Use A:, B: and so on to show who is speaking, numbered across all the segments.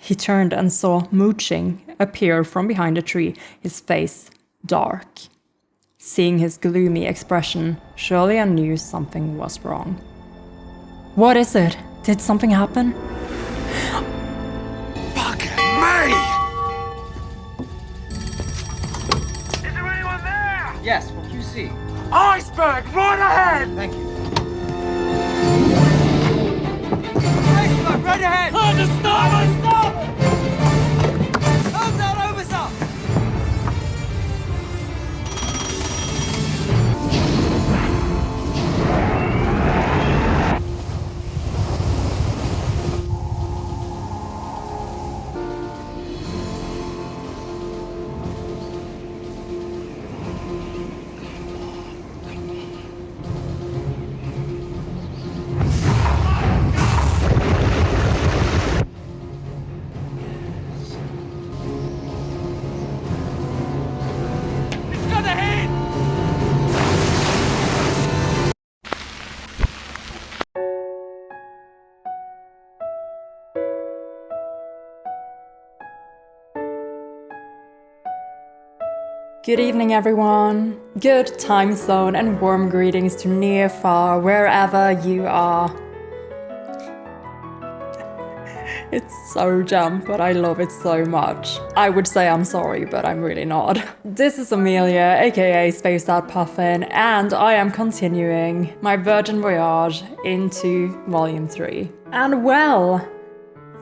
A: He turned and saw Mu Qing appear from behind a tree, his face dark. Seeing his gloomy expression, Xianle knew something was wrong. What is it? Did something happen?
B: Fucking me! Is there anyone there?
C: Yes, from QC.
B: Iceberg, right ahead!
C: Thank you.
B: Iceberg, right ahead! Stop! Hands out, over, sir!
A: Good evening, everyone. Good time zone and warm greetings to near, far, wherever you are. It's so jump, but I love it so much. I would say I'm sorry, but I'm really not. This is Amelia, aka Spaced Out Puffin, and I am continuing my Virgin Voyage into Volume 3. And well,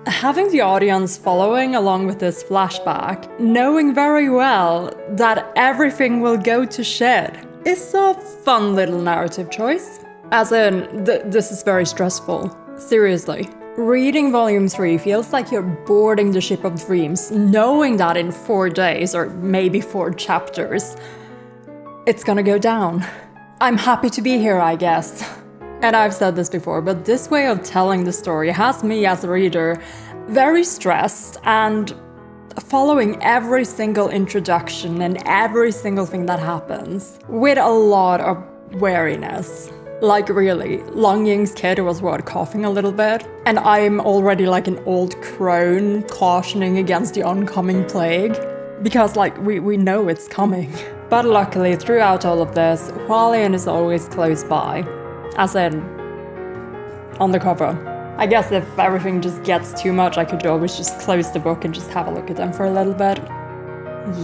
A: having the audience following along with this flashback, knowing very well that everything will go to shit, is a fun little narrative choice. As in, this is very stressful. Seriously. Reading Volume 3 feels like you're boarding the ship of dreams, knowing that in 4 days, or maybe 4 chapters, it's gonna go down. I'm happy to be here, I guess. And I've said this before, but this way of telling the story has me as a reader very stressed and following every single introduction and every single thing that happens with a lot of wariness. Like really, Long Ying's kid was coughing a little bit, and I'm already like an old crone cautioning against the oncoming plague, because we know it's coming. But luckily, throughout all of this, Hualien is always close by. As in, on the cover. I guess if everything just gets too much, I could always just close the book and just have a look at them for a little bit.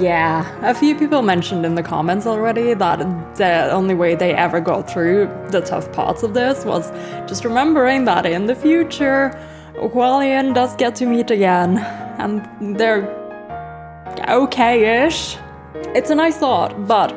A: Yeah, a few people mentioned in the comments already that the only way they ever got through the tough parts of this was just remembering that in the future, Hualien does get to meet again, and they're okay-ish. It's a nice thought, but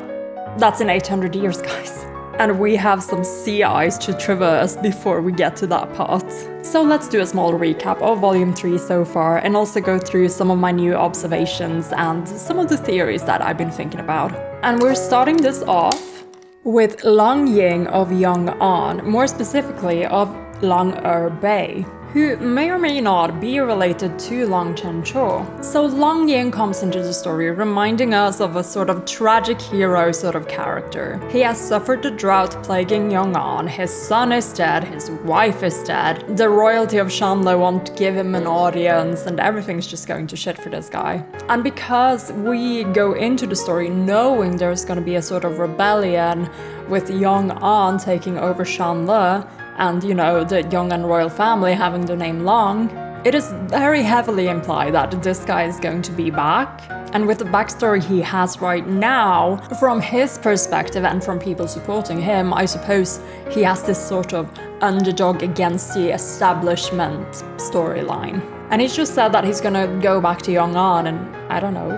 A: that's in 800 years, guys. And we have some sea ice to traverse before we get to that part. So let's do a small recap of Volume 3 so far, and also go through some of my new observations and some of the theories that I've been thinking about. And we're starting this off with Long Ying of Yong'an, more specifically of Long-er Bay, who may or may not be related to Long Chen-cho. So Long Ying comes into the story reminding us of a sort of tragic hero sort of character. He has suffered the drought plaguing Yong'an, his son is dead, his wife is dead, the royalty of Xianle won't give him an audience, and everything's just going to shit for this guy. And because we go into the story knowing there's gonna be a sort of rebellion with Yong'an taking over Xianle, and, you know, the Yong'an royal family having the name Long, it is very heavily implied that this guy is going to be back. And with the backstory he has right now, from his perspective and from people supporting him, I suppose he has this sort of underdog against the establishment storyline. And he's just said that he's gonna go back to Yong'an and, I don't know,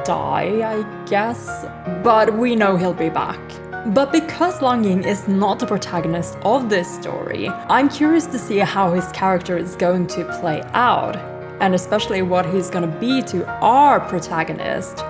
A: die, I guess? But we know he'll be back. But because Long Ying is not the protagonist of this story, I'm curious to see how his character is going to play out, and especially what he's gonna be to our protagonist,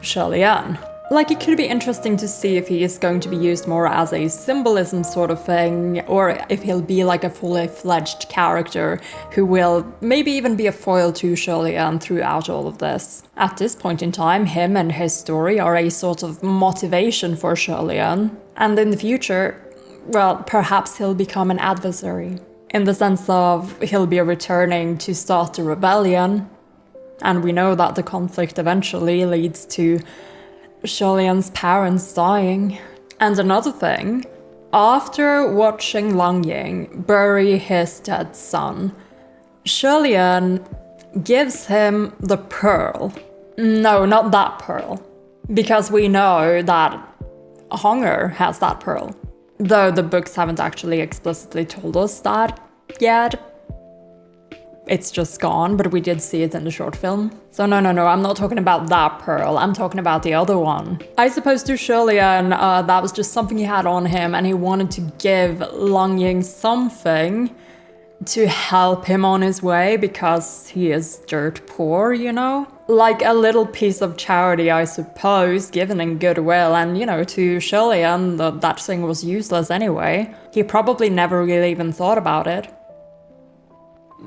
A: Xianle. Like, it could be interesting to see if he is going to be used more as a symbolism sort of thing, or if he'll be like a fully fledged character who will maybe even be a foil to Xianle throughout all of this. At this point in time, him and his story are a sort of motivation for Xianle, and in the future, well, perhaps he'll become an adversary. in the sense of he'll be returning to start a rebellion. And we know that the conflict eventually leads to Xianle's parents dying. And another thing, after watching Ying bury his dead son, Xianle gives him the pearl. No, not that pearl. Because we know that Hunger has that pearl. Though the books haven't actually explicitly told us that yet. It's just gone, but we did see it in the short film. So no, I'm not talking about that pearl, I'm talking about the other one. I suppose to Xianle, that was just something he had on him and he wanted to give Ying something to help him on his way because he is dirt poor, you know? Like a little piece of charity, I suppose, given in goodwill, and you know, to Xianle, that thing was useless anyway. He probably never really even thought about it.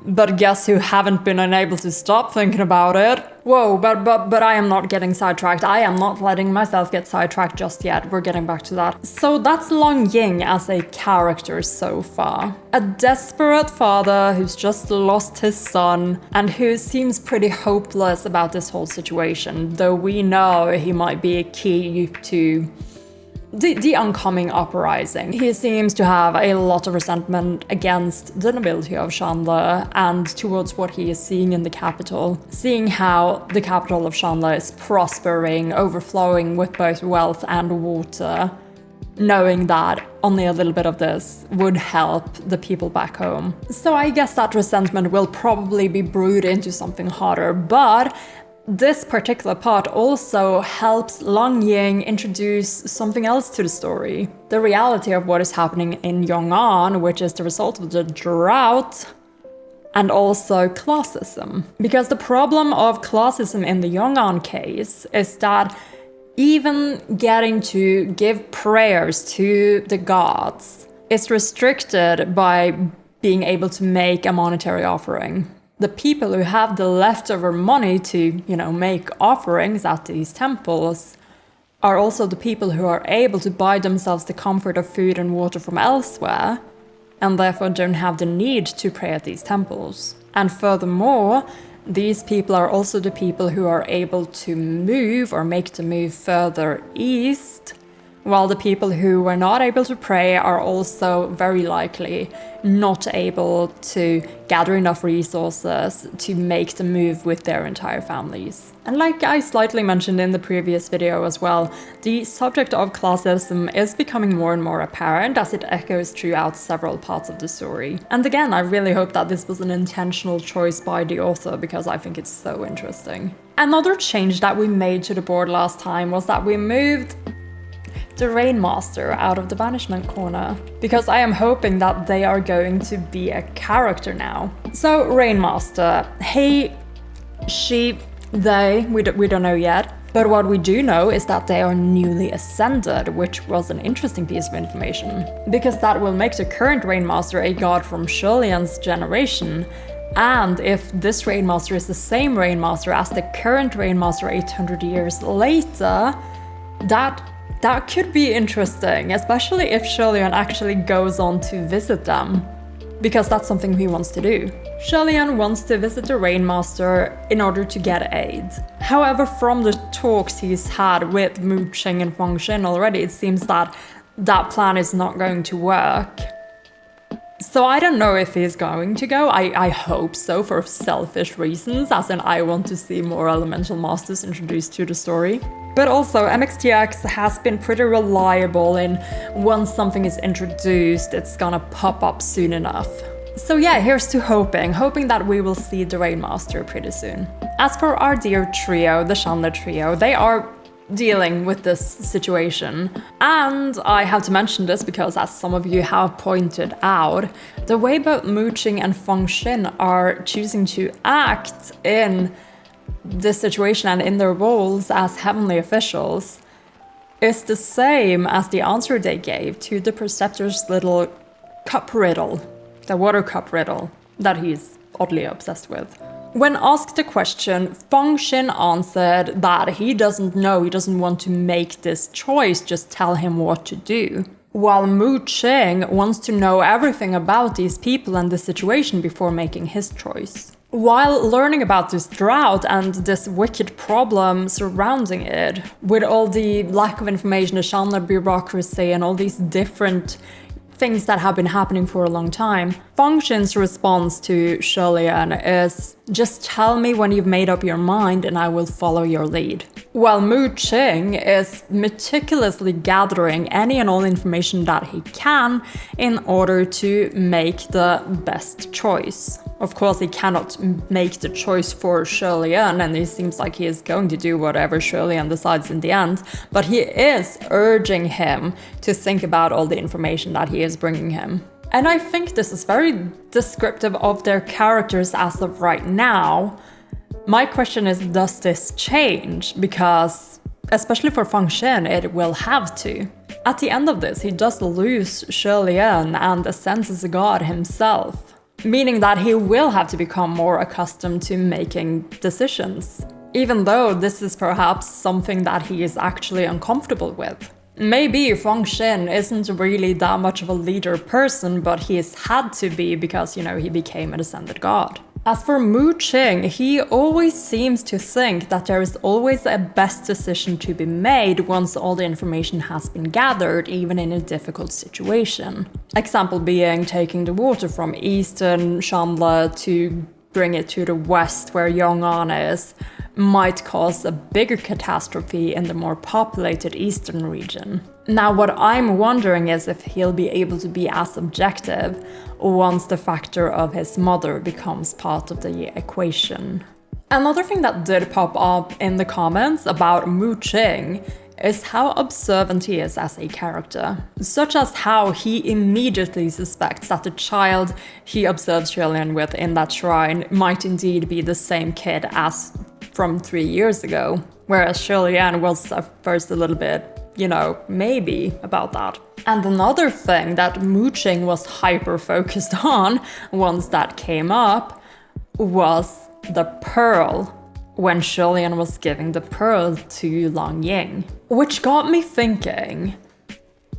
A: But guess who haven't been unable to stop thinking about it? Whoa, but I am not getting sidetracked. I am not letting myself get sidetracked just yet. We're getting back to that. So that's Ying as a character so far. A desperate father who's just lost his son and who seems pretty hopeless about this whole situation, though we know he might be a key to the oncoming uprising. He seems to have a lot of resentment against the nobility of Xianle and towards what he is seeing in the capital. Seeing how the capital of Xianle is prospering, overflowing with both wealth and water. Knowing that only a little bit of this would help the people back home. So I guess that resentment will probably be brewed into something hotter, but this particular part also helps Ying introduce something else to the story. The reality of what is happening in Yong'an, which is the result of the drought, and also classism. Because the problem of classism in the Yong'an case is that even getting to give prayers to the gods is restricted by being able to make a monetary offering. The people who have the leftover money to, make offerings at these temples are also the people who are able to buy themselves the comfort of food and water from elsewhere, and therefore don't have the need to pray at these temples. And furthermore, these people are also the people who are able to move or make the move further east, while the people who were not able to pray are also very likely not able to gather enough resources to make the move with their entire families. And like I slightly mentioned in the previous video as well, the subject of classism is becoming more and more apparent as it echoes throughout several parts of the story. And again, I really hope that this was an intentional choice by the author because I think it's so interesting. Another change that we made to the board last time was that we moved the Rainmaster out of the banishment corner, because I am hoping that they are going to be a character now. So Rainmaster, he, she, they, we don't know yet, but what we do know is that they are newly ascended, which was an interesting piece of information, because that will make the current Rainmaster a god from Xianle's generation. And if this Rainmaster is the same Rainmaster as the current Rainmaster 800 years later, that could be interesting, especially if Xianle actually goes on to visit them, because that's something he wants to do. Xianle wants to visit the Rainmaster in order to get aid. However, from the talks he's had with Qing and Xin already, it seems that that plan is not going to work. So I don't know if he's going to go. I hope so, for selfish reasons, as in I want to see more elemental masters introduced to the story. But also, MXTX has been pretty reliable in once something is introduced, it's gonna pop up soon enough. So yeah, here's to hoping that we will see the Rainmaster pretty soon. As for our dear trio, the Xianle trio, they are dealing with this situation. And I have to mention this because, as some of you have pointed out, the way both Qing and Xin are choosing to act in this situation and in their roles as heavenly officials is the same as the answer they gave to the Preceptor's little Cup Riddle, the water cup riddle that he's oddly obsessed with. When asked the question, Xin answered that he doesn't know, he doesn't want to make this choice, just tell him what to do. while Mu Qing wants to know everything about these people and the situation before making his choice. While learning about this drought and this wicked problem surrounding it, with all the lack of information, the Xianle bureaucracy, and all these different things that have been happening for a long time, Feng Xin's response to Shilian is, just tell me when you've made up your mind and I will follow your lead. While Mu Qing is meticulously gathering any and all information that he can in order to make the best choice. Of course, he cannot make the choice for Shilian, and it seems like he is going to do whatever Shilian decides in the end, but he is urging him to think about all the information that he is bringing him. And I think this is very descriptive of their characters as of right now. My question is, does this change? Because, especially for Feng Xin, it will have to. At the end of this, he does lose Shilian and ascends as a god himself, meaning that he will have to become more accustomed to making decisions, even though this is perhaps something that he is actually uncomfortable with. Maybe Feng Xin isn't really that much of a leader person, but he has had to be because, he became an ascended god. As for Mu Qing, he always seems to think that there is always a best decision to be made once all the information has been gathered, even in a difficult situation. Example being taking the water from eastern Xianle to bring it to the west where Yong'an is might cause a bigger catastrophe in the more populated eastern region. Now, what I'm wondering is if he'll be able to be as objective once the factor of his mother becomes part of the equation. Another thing that did pop up in the comments about Mu Qing is how observant he is as a character, such as how he immediately suspects that the child he observes Shilian with in that shrine might indeed be the same kid as from 3 years ago, whereas Shilian was at first a little bit, maybe about that. And another thing that Mu Qing was hyper-focused on once that came up was the pearl, when Shilian was giving the pearl to Ying. Which got me thinking,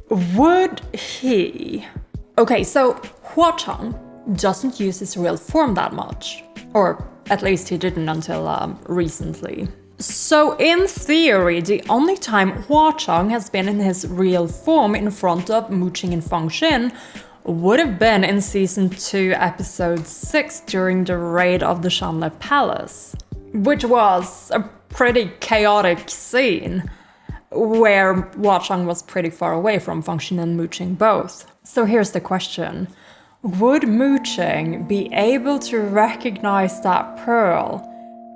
A: would he... Okay, so Huachang doesn't use his real form that much, or at least he didn't until recently. So in theory, the only time Huachang has been in his real form in front of Mu Qing and Feng Xin would have been in Season 2, Episode 6 during the raid of the Xianle Palace, which was a pretty chaotic scene where Huachang was pretty far away from Feng Xin and Mu Qing both. So here's the question. Would Mu Qing be able to recognize that pearl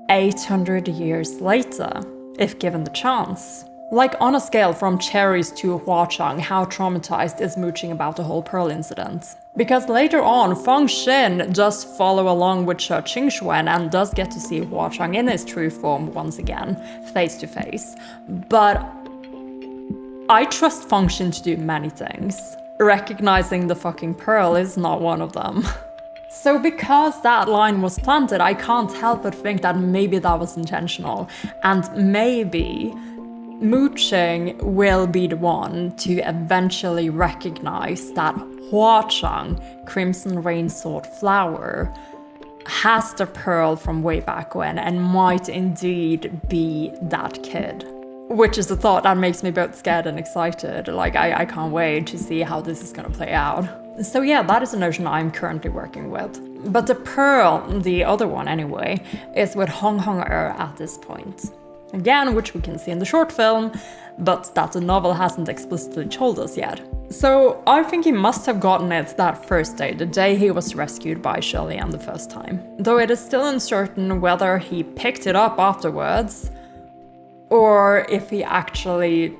A: 800 years later, if given the chance? Like, on a scale from cherries to Huachang, how traumatized is Mu Qing about the whole pearl incident? Because later on, Feng Xin does follow along with She Qingxuan and does get to see Huachang in his true form once again, face to face. But I trust Feng Xin to do many things. Recognizing the fucking pearl is not one of them. So because that line was planted, I can't help but think that maybe that was intentional. And maybe Mu Qing will be the one to eventually recognize that Huachang, Crimson Rain Sword Flower, has the pearl from way back when and might indeed be that kid. Which is a thought that makes me both scared and excited. Like, I can't wait to see how this is gonna play out. So yeah, that is a notion I'm currently working with. But the pearl, the other one anyway, is with Hong at this point. Again, which we can see in the short film, but that the novel hasn't explicitly told us yet. So I think he must have gotten it that first day, the day he was rescued by Shilian the first time. Though it is still uncertain whether he picked it up afterwards, or if he actually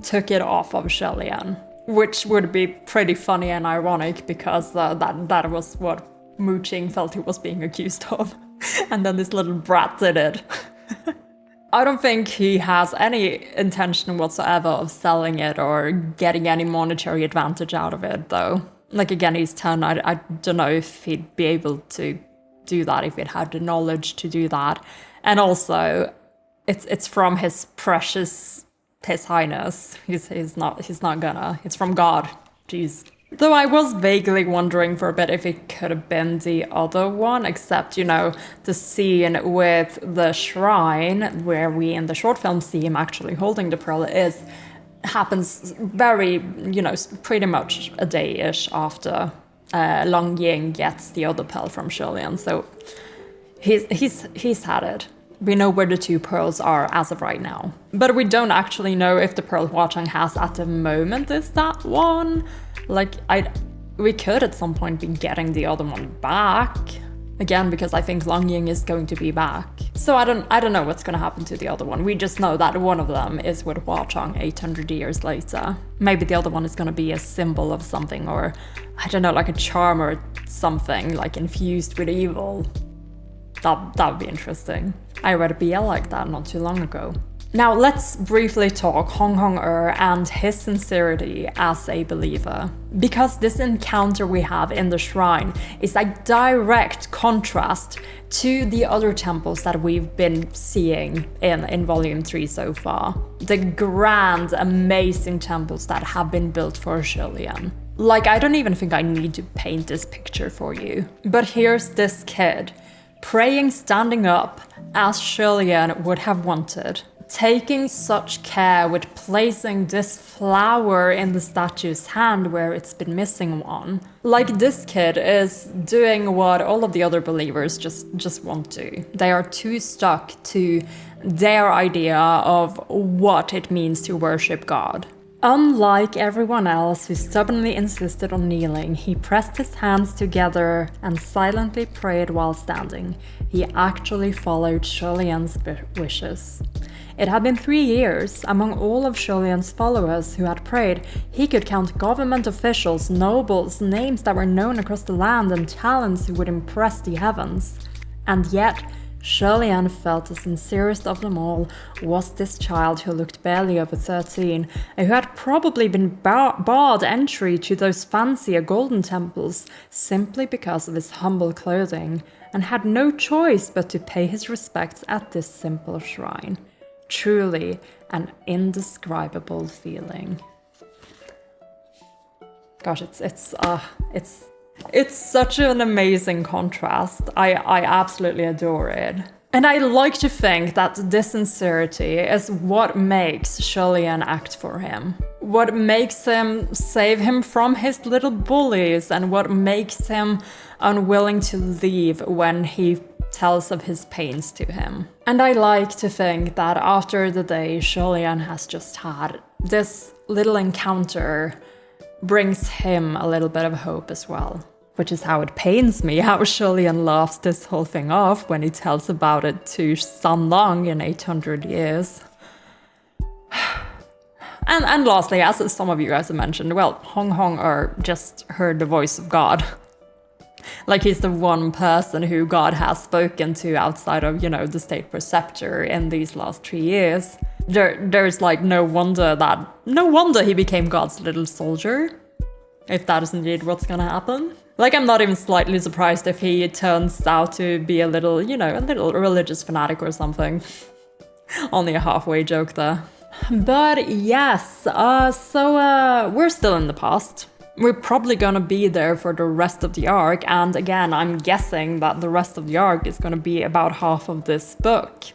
A: took it off of Shilian. Which would be pretty funny and ironic, because that was what Mu Qing felt he was being accused of. And then this little brat did it. I don't think he has any intention whatsoever of selling it or getting any monetary advantage out of it, though. Like, again, he's 10, I don't know if he'd be able to do that, if he'd had the knowledge to do that. And also, it's from his precious His Highness. He's not gonna. It's from God. Jeez. Though I was vaguely wondering for a bit if it could have been the other one, except, you know, the scene with the shrine where we in the short film see him actually holding the pearl happens very, you know, pretty much a day-ish after Long Ying gets the other pearl from Xianle. So he's had it. We know where the two pearls are as of right now. But we don't actually know if the pearl Hua Cheng has at the moment is that one. Like, we could at some point be getting the other one back. Again, because I think Long Ying is going to be back. So I don't know what's going to happen to the other one. We just know that one of them is with Hua Cheng 800 years later. Maybe the other one is going to be a symbol of something, or I don't know, like a charm or something, like infused with evil. That would be interesting. I read a BL like that not too long ago. Now let's briefly talk Hong Hong and his sincerity as a believer. Because this encounter we have in the shrine is a direct contrast to the other temples that we've been seeing in Volume 3 so far. The grand, amazing temples that have been built for Xianle. Like, I don't even think I need to paint this picture for you. But here's this kid, praying standing up as Xianle would have wanted, taking such care with placing this flower in the statue's hand where it's been missing one. Like, this kid is doing what all of the other believers just won't do. They are too stuck to their idea of what it means to worship God. Unlike everyone else who stubbornly insisted on kneeling, he pressed his hands together and silently prayed while standing. He actually followed Xianle's wishes. It had been 3 years. Among all of Xianle's followers who had prayed, he could count government officials, nobles, names that were known across the land, and talents who would impress the heavens. And yet, Xianle felt the sincerest of them all was this child who looked barely over 13, and who had probably been barred entry to those fancier golden temples simply because of his humble clothing, and had no choice but to pay his respects at this simple shrine. Truly an indescribable feeling. Gosh, it's such an amazing contrast. I absolutely adore it. And I like to think that this sincerity is what makes Xianle act for him. What makes him save him from his little bullies, and what makes him unwilling to leave when he tells of his pains to him. And I like to think that after the day Xianle has just had, this little encounter brings him a little bit of hope as well. Which is how it pains me how Xianle laughs this whole thing off when he tells about it to San Long in 800 years. And lastly, as some of you guys have mentioned, well, Hong Hong just heard the voice of God. Like, he's the one person who God has spoken to outside of, you know, the state preceptor in these last 3 years. There's like no wonder he became God's little soldier. If that is indeed what's gonna happen. Like, I'm not even slightly surprised if he turns out to be a little religious fanatic or something. Only a halfway joke there. But yes, so we're still in the past. We're probably gonna be there for the rest of the arc, and again, I'm guessing that the rest of the arc is gonna be about half of this book.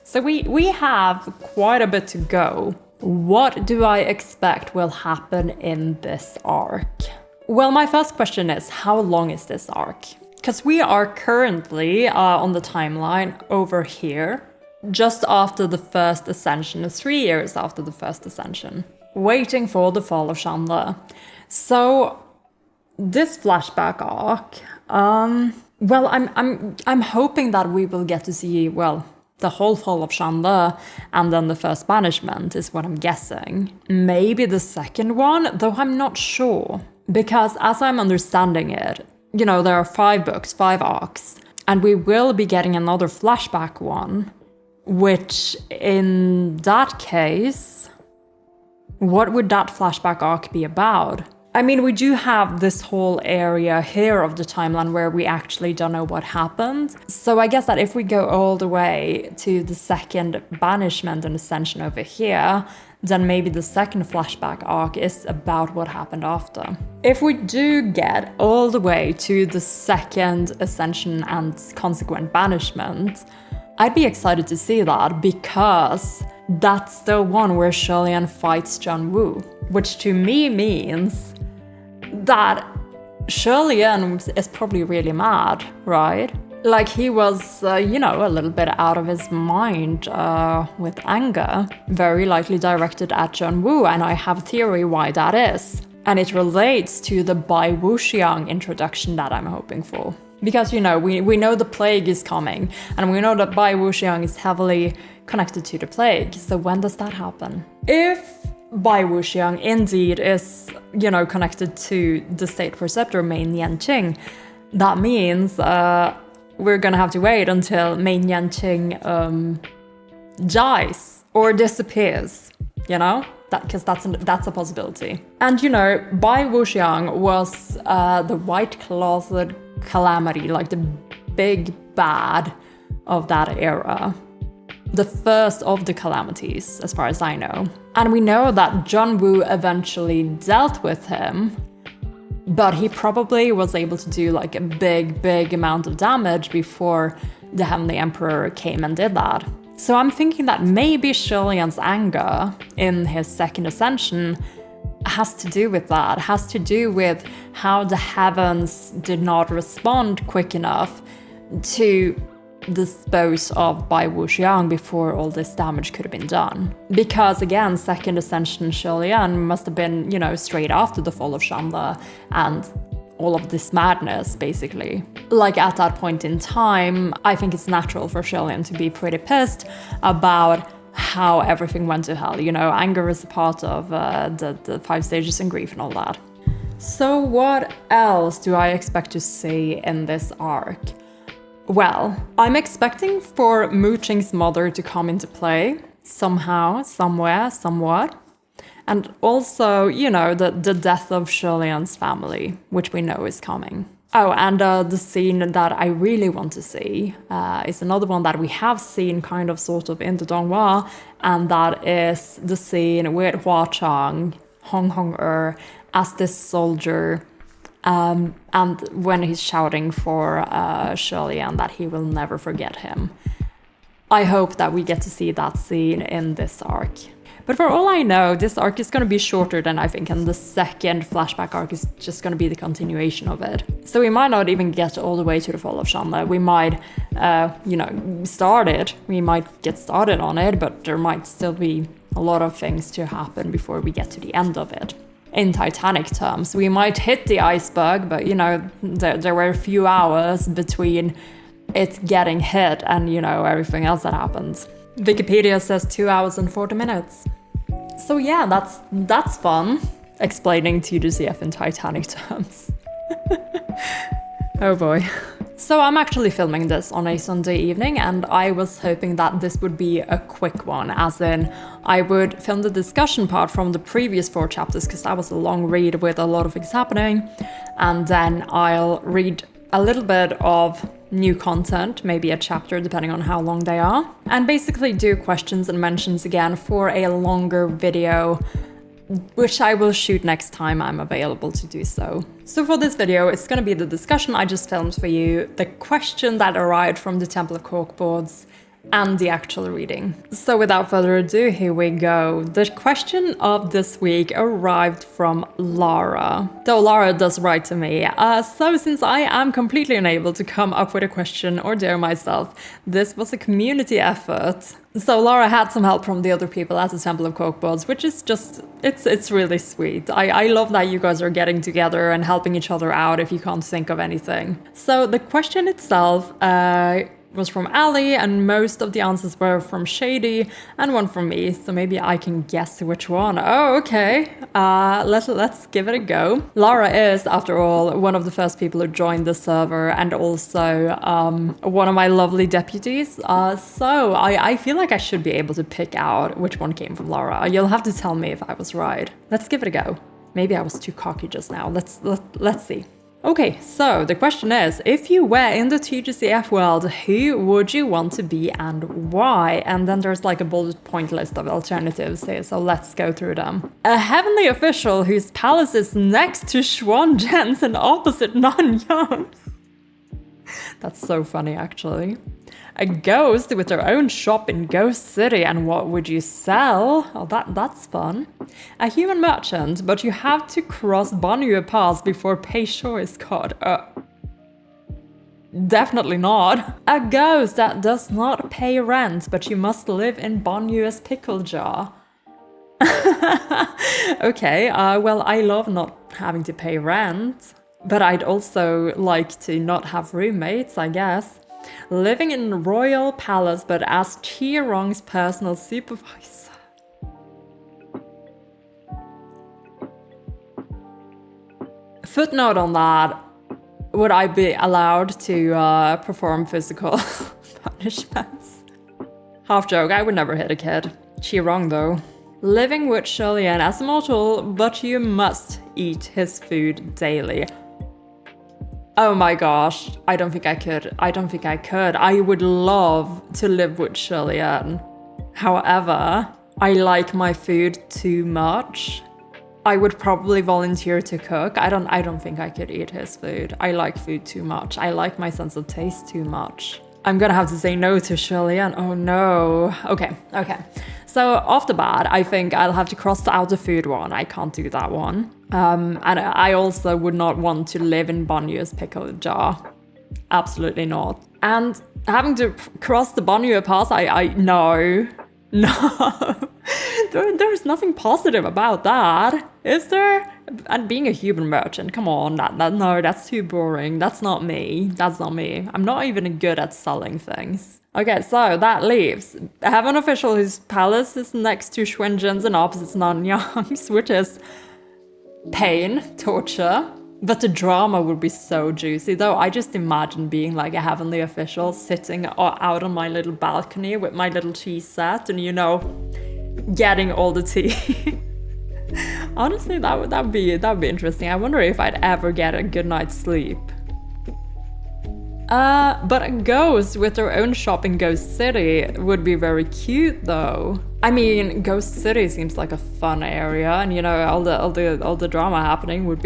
A: So we have quite a bit to go. What do I expect will happen in this arc? Well, my first question is, how long is this arc? Because we are currently on the timeline over here, just after the first ascension, 3 years after the first ascension, waiting for the fall of Xianle. So this flashback arc, well, I'm hoping that we will get to see, well, the whole fall of Xianle and then the first banishment is what I'm guessing. Maybe the second one, though I'm not sure. Because as I'm understanding it, you know, there are 5 books, 5 arcs, and we will be getting another flashback one, which in that case, what would that flashback arc be about? I mean, we do have this whole area here of the timeline where we actually don't know what happened. So I guess that if we go all the way to the second banishment and ascension over here, then maybe the second flashback arc is about what happened after. If we do get all the way to the second ascension and consequent banishment, I'd be excited to see that, because that's the one where Xianle fights Zhenwu, which to me means that Xianle is probably really mad, right? Like he was, a little bit out of his mind with anger, very likely directed at Zhenwu, and I have a theory why that is. And it relates to the Bai Wuxiang introduction that I'm hoping for. Because, we know the plague is coming, and we know that Bai Wuxiang is heavily connected to the plague. So when does that happen? If Bai Wuxiang indeed is, connected to the state preceptor Main Yanqing, that means we're gonna have to wait until Main Yanqing dies or disappears, because that's a possibility. And Bai Wuxiang was the white-closet calamity, like the big bad of that era. The first of the calamities, as far as I know. And we know that Zhenwu eventually dealt with him, but he probably was able to do like a big amount of damage before the Heavenly Emperor came and did that. So I'm thinking that maybe Xianle's anger in his second ascension has to do with that, has to do with how the heavens did not respond quick enough to dispose of Bai Wuxiang before all this damage could have been done. Because again, second ascension Xianle must have been, straight after the fall of Xianle and all of this madness, basically. Like at that point in time, I think it's natural for Xianle to be pretty pissed about how everything went to hell. Anger is a part of the 5 stages in grief and all that. So what else do I expect to see in this arc? Well, I'm expecting for Mu Qing's mother to come into play somehow, somewhere, somewhat. And also, the death of Xianle's family, which we know is coming. Oh, and the scene that I really want to see is another one that we have seen kind of sort of in the Donghua, and that is the scene with Hua Chang, Hong Hong as this soldier, and when he's shouting for Xianle and that he will never forget him. I hope that we get to see that scene in this arc. But for all I know, this arc is going to be shorter than I think, and the second flashback arc is just going to be the continuation of it. So we might not even get all the way to the fall of Xianle. We might, start it. We might get started on it, but there might still be a lot of things to happen before we get to the end of it. In Titanic terms, we might hit the iceberg, but, there were a few hours between it getting hit and, everything else that happens. Wikipedia says 2 hours and 40 minutes. So yeah, that's fun, explaining TGCF in Titanic terms. Oh boy. So I'm actually filming this on a Sunday evening, and I was hoping that this would be a quick one, as in I would film the discussion part from the previous 4 chapters, because that was a long read with a lot of things happening, and then I'll read a little bit of new content, maybe a chapter depending on how long they are, and basically do questions and mentions again for a longer video, which I will shoot next time I'm available to do so. So for this video, it's gonna be the discussion I just filmed for you, the question that arrived from the Temple of Corkboards, and the actual reading. So without further ado, here we go. The question of this week arrived from Lara. Though Lara does write to me, so since I am completely unable to come up with a question or dare myself, this was a community effort. So Lara had some help from the other people at the Temple of Corkboards, which is just, it's really sweet. I love that you guys are getting together and helping each other out if you can't think of anything. So the question itself, was from Ali, and most of the answers were from Shady and one from me, so maybe I can guess which one. Oh, okay. Let's give it a go. Lara is, after all, one of the first people who joined the server, and also one of my lovely deputies. So I feel like I should be able to pick out which one came from Lara. You'll have to tell me if I was right. Let's give it a go. Maybe I was too cocky just now. Let's see. Okay, so the question is, if you were in the TGCF world, who would you want to be and why? And then there's like a bullet point list of alternatives here, so let's go through them. A heavenly official whose palace is next to Xuanzhen's and opposite Nanyang's. That's so funny, actually. A ghost with their own shop in Ghost City, and what would you sell? Oh, that's fun. A human merchant, but you have to cross Banyu Pass before Peisho is caught. Definitely not. A ghost that does not pay rent, but you must live in Banyu's pickle jar. Okay, well, I love not having to pay rent, but I'd also like to not have roommates, I guess. Living in royal palace, but as Qirong's personal supervisor. Footnote on that. Would I be allowed to perform physical punishments? Half joke, I would never hit a kid. Qirong though. Living with Xulian as mortal, but you must eat his food daily. Oh my gosh, I don't think I could. I would love to live with Xulian. However, I like my food too much. I would probably volunteer to cook. I don't think I could eat his food. I like food too much. I like my sense of taste too much. I'm gonna have to say no to Xulian. Oh no. Okay. So off the bat, I think I'll have to cross out the food one. I can't do that one. And I also would not want to live in Banyu's pickle jar. Absolutely not. And having to cross the Banyu Pass, no. There's nothing positive about that, is there? And being a human merchant, come on, no, that's too boring. That's not me. I'm not even good at selling things. Okay, so that leaves. I have an official whose palace is next to Xuanzhen's and opposite Nanyang's, which is pain, torture. But the drama would be so juicy, though. I just imagine being like a heavenly official sitting out on my little balcony with my little tea set and, you know, getting all the tea. Honestly, that'd be interesting. I wonder if I'd ever get a good night's sleep. But a ghost with their own shop in Ghost City would be very cute, though. I mean, Ghost City seems like a fun area, and you know, all the drama happening would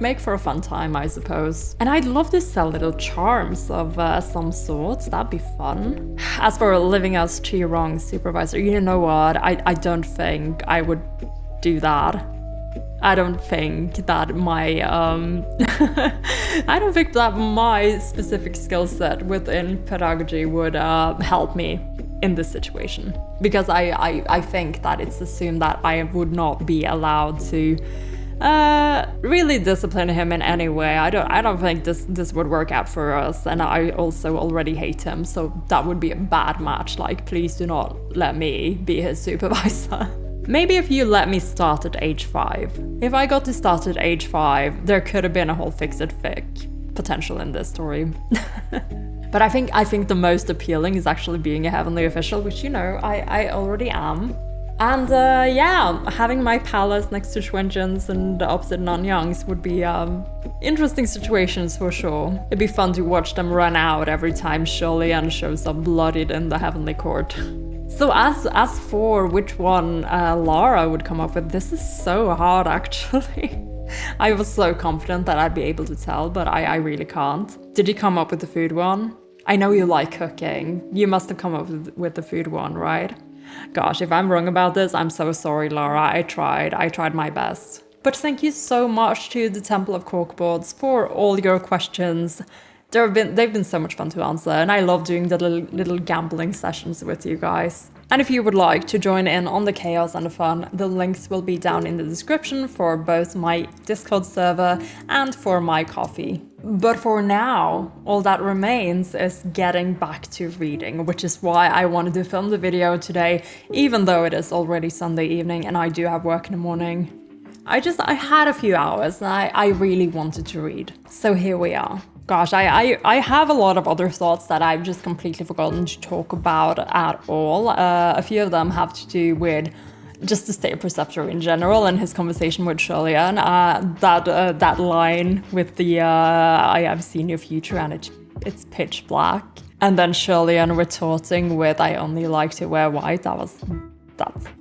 A: make for a fun time, I suppose. And I'd love to sell little charms of some sort. That'd be fun. As for living as Qirong's supervisor, you know what? I don't think I would do that. I don't think that my specific skill set within pedagogy would help me in this situation, because I think that it's assumed that I would not be allowed to really discipline him in any way. I don't think this would work out for us, and I also already hate him, so that would be a bad match. Like, please do not let me be his supervisor. Maybe if you let me start at age 5. If I got to start at age 5, there could have been a whole fix-it-fic potential in this story. But I think the most appealing is actually being a heavenly official, which, you know, I already am. And yeah, having my palace next to Xuanzhen's and opposite Nanyang's would be interesting situations for sure. It'd be fun to watch them run out every time Xulian shows up bloodied in the heavenly court. So as for which one Lara would come up with, this is so hard actually. I was so confident that I'd be able to tell, but I really can't. Did you come up with the food one? I know you like cooking. You must have come up with the food one, right? Gosh, if I'm wrong about this, I'm so sorry, Lara. I tried my best. But thank you so much to the Temple of Corkboards for all your questions. They've been so much fun to answer, and I love doing the little gambling sessions with you guys. And if you would like to join in on the chaos and the fun, the links will be down in the description for both my Discord server and for my coffee. But for now, all that remains is getting back to reading, which is why I wanted to film the video today, even though it is already Sunday evening and I do have work in the morning. I had a few hours and I really wanted to read. So here we are. Gosh, I have a lot of other thoughts that I've just completely forgotten to talk about at all. A few of them have to do with just the state preceptor in general and his conversation with Shirley-Ann, that line with the I have seen your future and it's pitch black, and then Shirley-Ann retorting with I only like to wear white.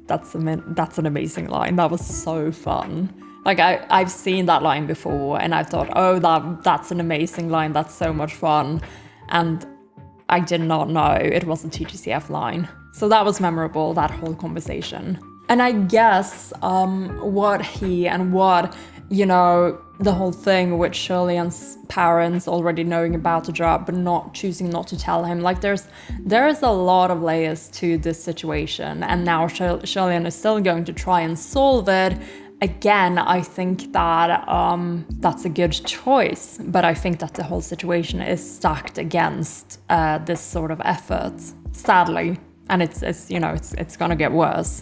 A: That's an amazing line. That was so fun. Like I've seen that line before and I thought, oh, that's an amazing line. That's so much fun. And I did not know it was a TGCF line. So that was memorable, that whole conversation. And I guess what he and what, you know, the whole thing with Shirley-Ann's parents already knowing about the job but choosing not to tell him. Like there's a lot of layers to this situation. And now Shirley-Ann is still going to try and solve it. Again, I think that that's a good choice, but I think that the whole situation is stacked against this sort of effort, sadly, and it's gonna get worse.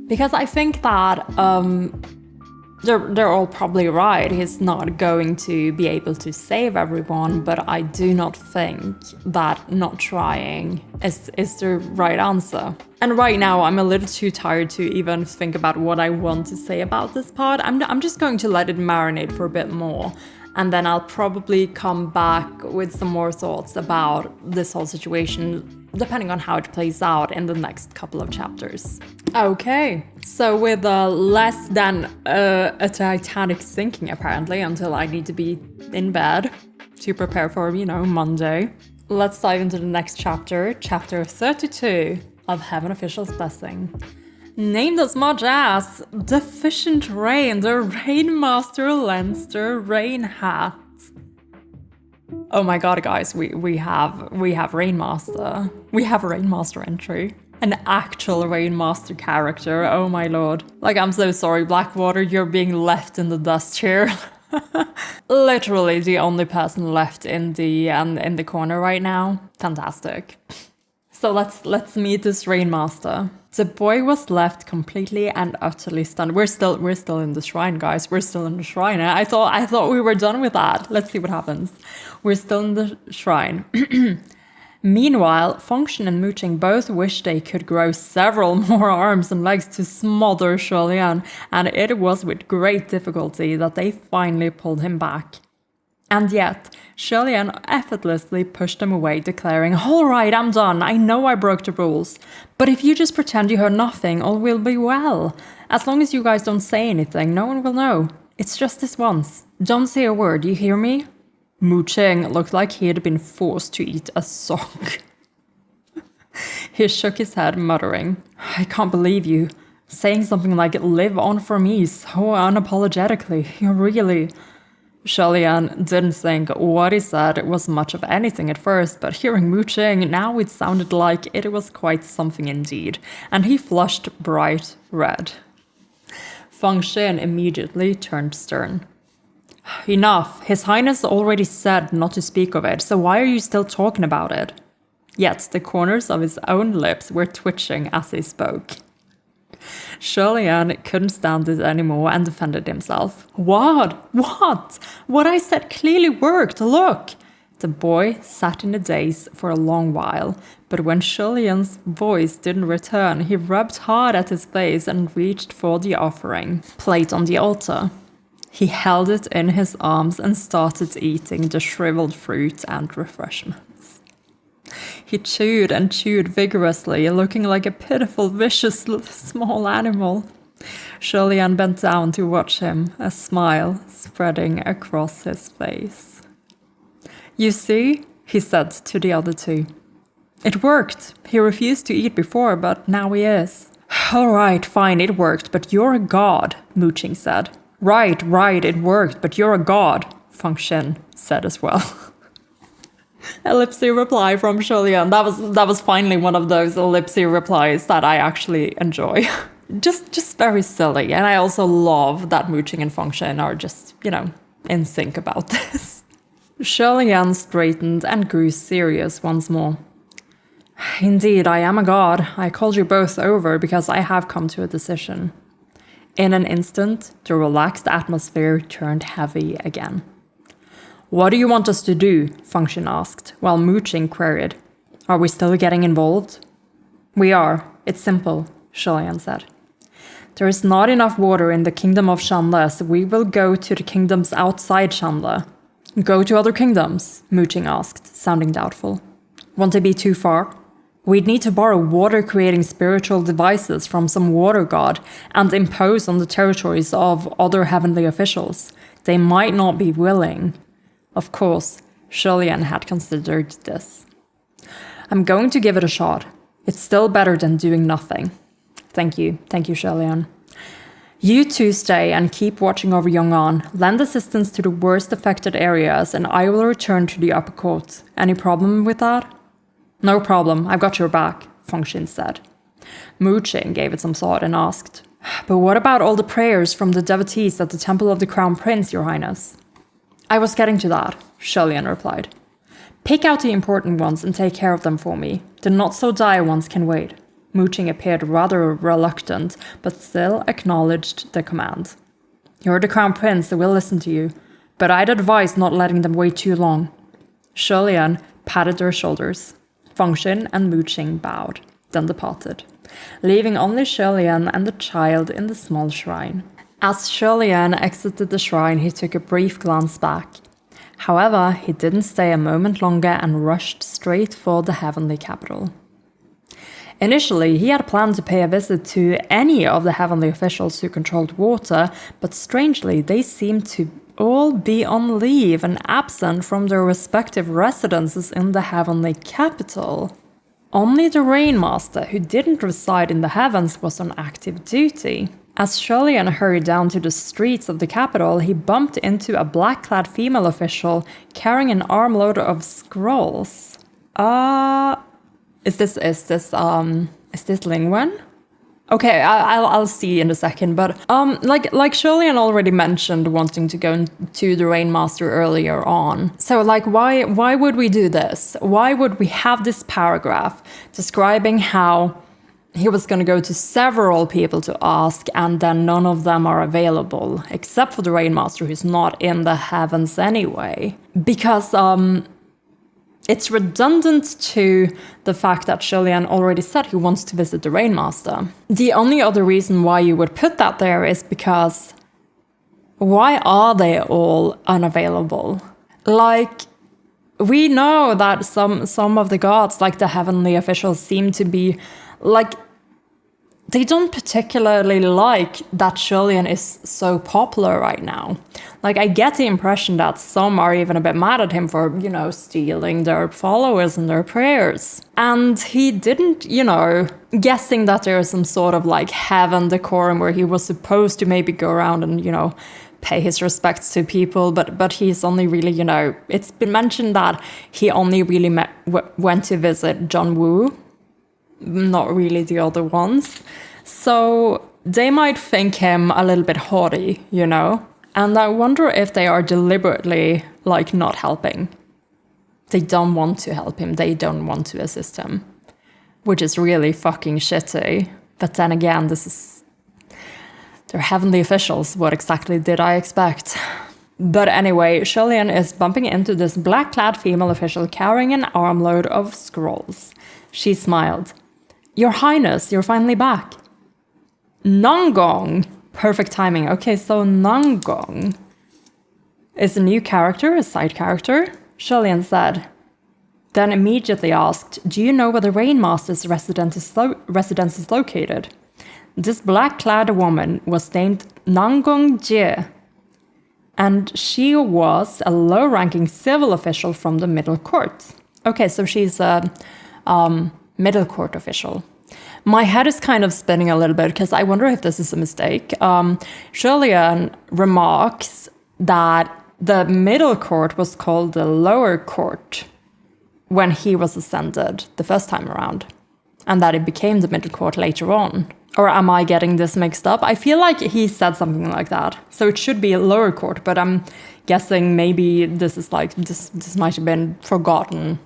A: Because I think that they're all probably right. He's not going to be able to save everyone, but I do not think that not trying is the right answer. And right now, I'm a little too tired to even think about what I want to say about this part. I'm just going to let it marinate for a bit more. And then I'll probably come back with some more thoughts about this whole situation, depending on how it plays out in the next couple of chapters. Okay, so with less than a Titanic sinking, apparently, until I need to be in bed to prepare for, Monday, let's dive into the next chapter, chapter 32 of Heaven Official's Blessing. Named as much as Deficient Rain, the Rainmaster Leinster Rain Hat. Oh my god, guys, we have Rainmaster. We have a Rainmaster entry. An actual Rainmaster character, oh my lord. Like, I'm so sorry, Blackwater, you're being left in the dust here. Literally the only person left in the corner right now. Fantastic. So let's meet this Rainmaster. The boy was left completely and utterly stunned. We're still in the shrine, guys. We're still in the shrine. I thought we were done with that. Let's see what happens. We're still in the shrine. Meanwhile, Function and Mooching both wished they could grow several more arms and legs to smother Shirley-Ann, and it was with great difficulty that they finally pulled him back. And yet, Shirley-Ann effortlessly pushed him away, declaring, "All right, I'm done. I know I broke the rules. But if you just pretend you heard nothing, all will be well. As long as you guys don't say anything, no one will know. It's just this once. Don't say a word, you hear me?" Mooching looked like he had been forced to eat a sock. He shook his head, muttering, "I can't believe you. Saying something like, 'live on for me,' so unapologetically. You really..." Shirley-Ann didn't think what he said was much of anything at first, but hearing Mooching, now it sounded like it was quite something indeed, and he flushed bright red. Function immediately turned stern. "Enough. His Highness already said not to speak of it, so why are you still talking about it?" Yet the corners of his own lips were twitching as he spoke. Shirley-Ann couldn't stand it anymore and defended himself. What? What I said clearly worked, look! The boy sat in a daze for a long while, but when Shirley-Ann's voice didn't return, he rubbed hard at his face and reached for the offering plate on the altar. He held it in his arms and started eating the shriveled fruit and refreshments. He chewed and chewed vigorously, looking like a pitiful, vicious small animal. Shirley-Ann bent down to watch him, a smile spreading across his face. "You see," he said to the other two. "It worked. He refused to eat before, but now he is." "All right, fine, it worked, but you're a god," Mooching said. Right, it worked, but you're a god," Function said as well. Ellipsy reply from Shirley-Ann. That was finally one of those ellipsy replies that I actually enjoy. just very silly. And I also love that Mooching and Function are just, in sync about this. Shirley-Ann straightened and grew serious once more. "Indeed, I am a god. I called you both over because I have come to a decision." In an instant, the relaxed atmosphere turned heavy again. "What do you want us to do?" Function asked, while Mooching queried, "Are we still getting involved?" "We are. It's simple," Shirley-Ann said. There is not enough water in the kingdom of Xianle, so we will go to the kingdoms outside Xianle. Go to other kingdoms? Qing asked, sounding doubtful. Won't it be too far? We'd need to borrow water-creating spiritual devices from some water god and impose on the territories of other heavenly officials. They might not be willing. Of course, Xianle had considered this. I'm going to give it a shot. It's still better than doing nothing. Thank you, Xianle. You two stay and keep watching over Yong'an. Lend assistance to the worst affected areas, and I will return to the upper court. Any problem with that? No problem, I've got your back, Fengxin said. Qing gave it some thought and asked, but what about all the prayers from the devotees at the Temple of the Crown Prince, Your Highness? I was getting to that, Xianle replied. Pick out the important ones and take care of them for me. The not-so-dire ones can wait. Qing appeared rather reluctant, but still acknowledged the command. You're the Crown Prince, so we'll listen to you, but I'd advise not letting them wait too long. Xianle patted their shoulders. Fengxin and Qing bowed, then departed, leaving only Xianle and the child in the small shrine. As Xianle exited the shrine, he took a brief glance back. However, he didn't stay a moment longer and rushed straight for the heavenly capital. Initially, he had planned to pay a visit to any of the heavenly officials who controlled water, but strangely, they seemed to all be on leave and absent from their respective residences in the heavenly capital. Only the Rainmaster, who didn't reside in the heavens, was on active duty. As Xianle hurried down to the streets of the capital, he bumped into a black-clad female official carrying an armload of scrolls. Is this Lingwen? Okay, I'll see in a second, but like Xianle already mentioned wanting to go to the Rainmaster earlier on. So like why would we do this? Why would we have this paragraph describing how he was going to go to several people to ask and then none of them are available, except for the Rainmaster who's not in the heavens anyway? Because it's redundant to the fact that Xianle already said he wants to visit the Rainmaster. The only other reason why you would put that there is because why are they all unavailable? Like, we know that some of the gods, like the heavenly officials, seem to be like, they don't particularly like that Xianle is so popular right now. Like, I get the impression that some are even a bit mad at him for, stealing their followers and their prayers. And he didn't, guessing that there's some sort of like heaven decorum where he was supposed to maybe go around and, pay his respects to people, but he's only really, it's been mentioned that he only really went to visit John Woo, not really the other ones. So they might think him a little bit haughty, And I wonder if they are deliberately, like, not helping. They don't want to help him. They don't want to assist him. Which is really fucking shitty. But then again, they're heavenly officials. What exactly did I expect? But anyway, Xianle is bumping into this black-clad female official carrying an armload of scrolls. She smiled. Your Highness, you're finally back. Nangong. Perfect timing. Okay, so Nangong is a new character, a side character, Xianle said. Then immediately asked, do you know where the Rainmaster's residence is located? This black-clad woman was named Nangong Jie, and she was a low-ranking civil official from the middle court. Okay, so she's a middle court official. My head is kind of spinning a little bit because I wonder if this is a mistake. Xianle remarks that the middle court was called the lower court when he was ascended the first time around, and that it became the middle court later on. Or am I getting this mixed up? I feel like he said something like that. So it should be a lower court, but I'm guessing maybe this is like, this might have been forgotten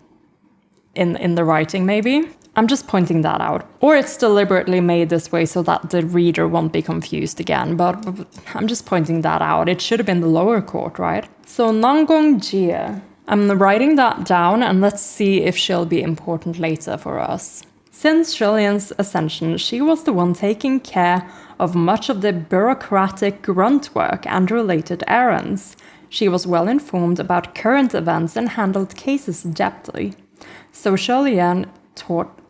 A: in the writing maybe. I'm just pointing that out. Or it's deliberately made this way so that the reader won't be confused again, but I'm just pointing that out. It should have been the lower court, right? So Nangong Jie. I'm writing that down and let's see if she'll be important later for us. Since Xianle's ascension, she was the one taking care of much of the bureaucratic grunt work and related errands. She was well informed about current events and handled cases adeptly. So Xianle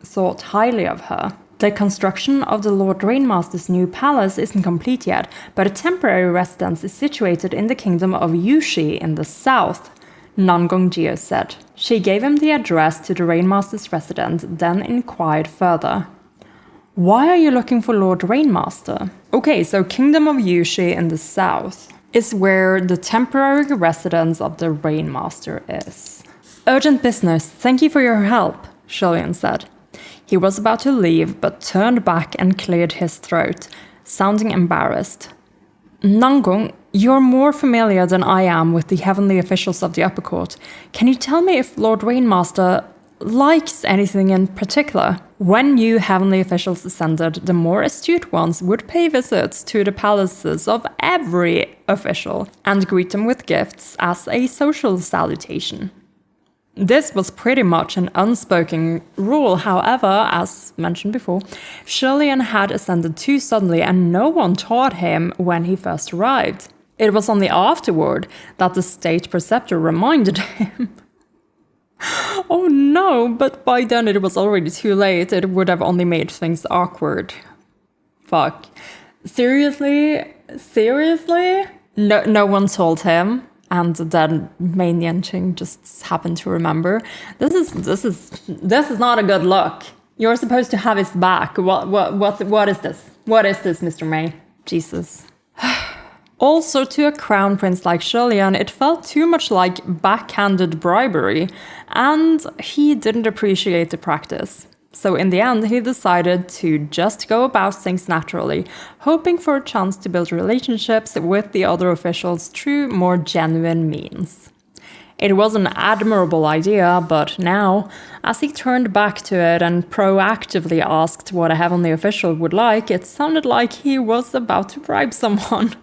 A: thought highly of her. The construction of the Lord Rainmaster's new palace isn't complete yet, but a temporary residence is situated in the kingdom of Yushi in the south, Nangongjie said. She gave him the address to the Rainmaster's residence, then inquired further. Why are you looking for Lord Rainmaster? Okay, so Kingdom of Yushi in the south is where the temporary residence of the Rainmaster is. Urgent business, thank you for your help, Xianle said. He was about to leave, but turned back and cleared his throat, sounding embarrassed. Nangong, you're more familiar than I am with the heavenly officials of the upper court. Can you tell me if Lord Rainmaster likes anything in particular? When new heavenly officials ascended, the more astute ones would pay visits to the palaces of every official and greet them with gifts as a social salutation. This was pretty much an unspoken rule, however, as mentioned before, Xianle had ascended too suddenly and no one taught him when he first arrived. It was only afterward that the state preceptor reminded him. Oh no, but by then it was already too late. It would have only made things awkward. Fuck. Seriously? No one told him. And then Mei Nianqing just happened to remember. This is not a good look. You're supposed to have his back. What is this? What is this, Mr. Mei? Jesus. Also, to a crown prince like Xianle, it felt too much like backhanded bribery, and he didn't appreciate the practice. So in the end, he decided to just go about things naturally, hoping for a chance to build relationships with the other officials through more genuine means. It was an admirable idea, but now, as he turned back to it and proactively asked what a heavenly official would like, it sounded like he was about to bribe someone.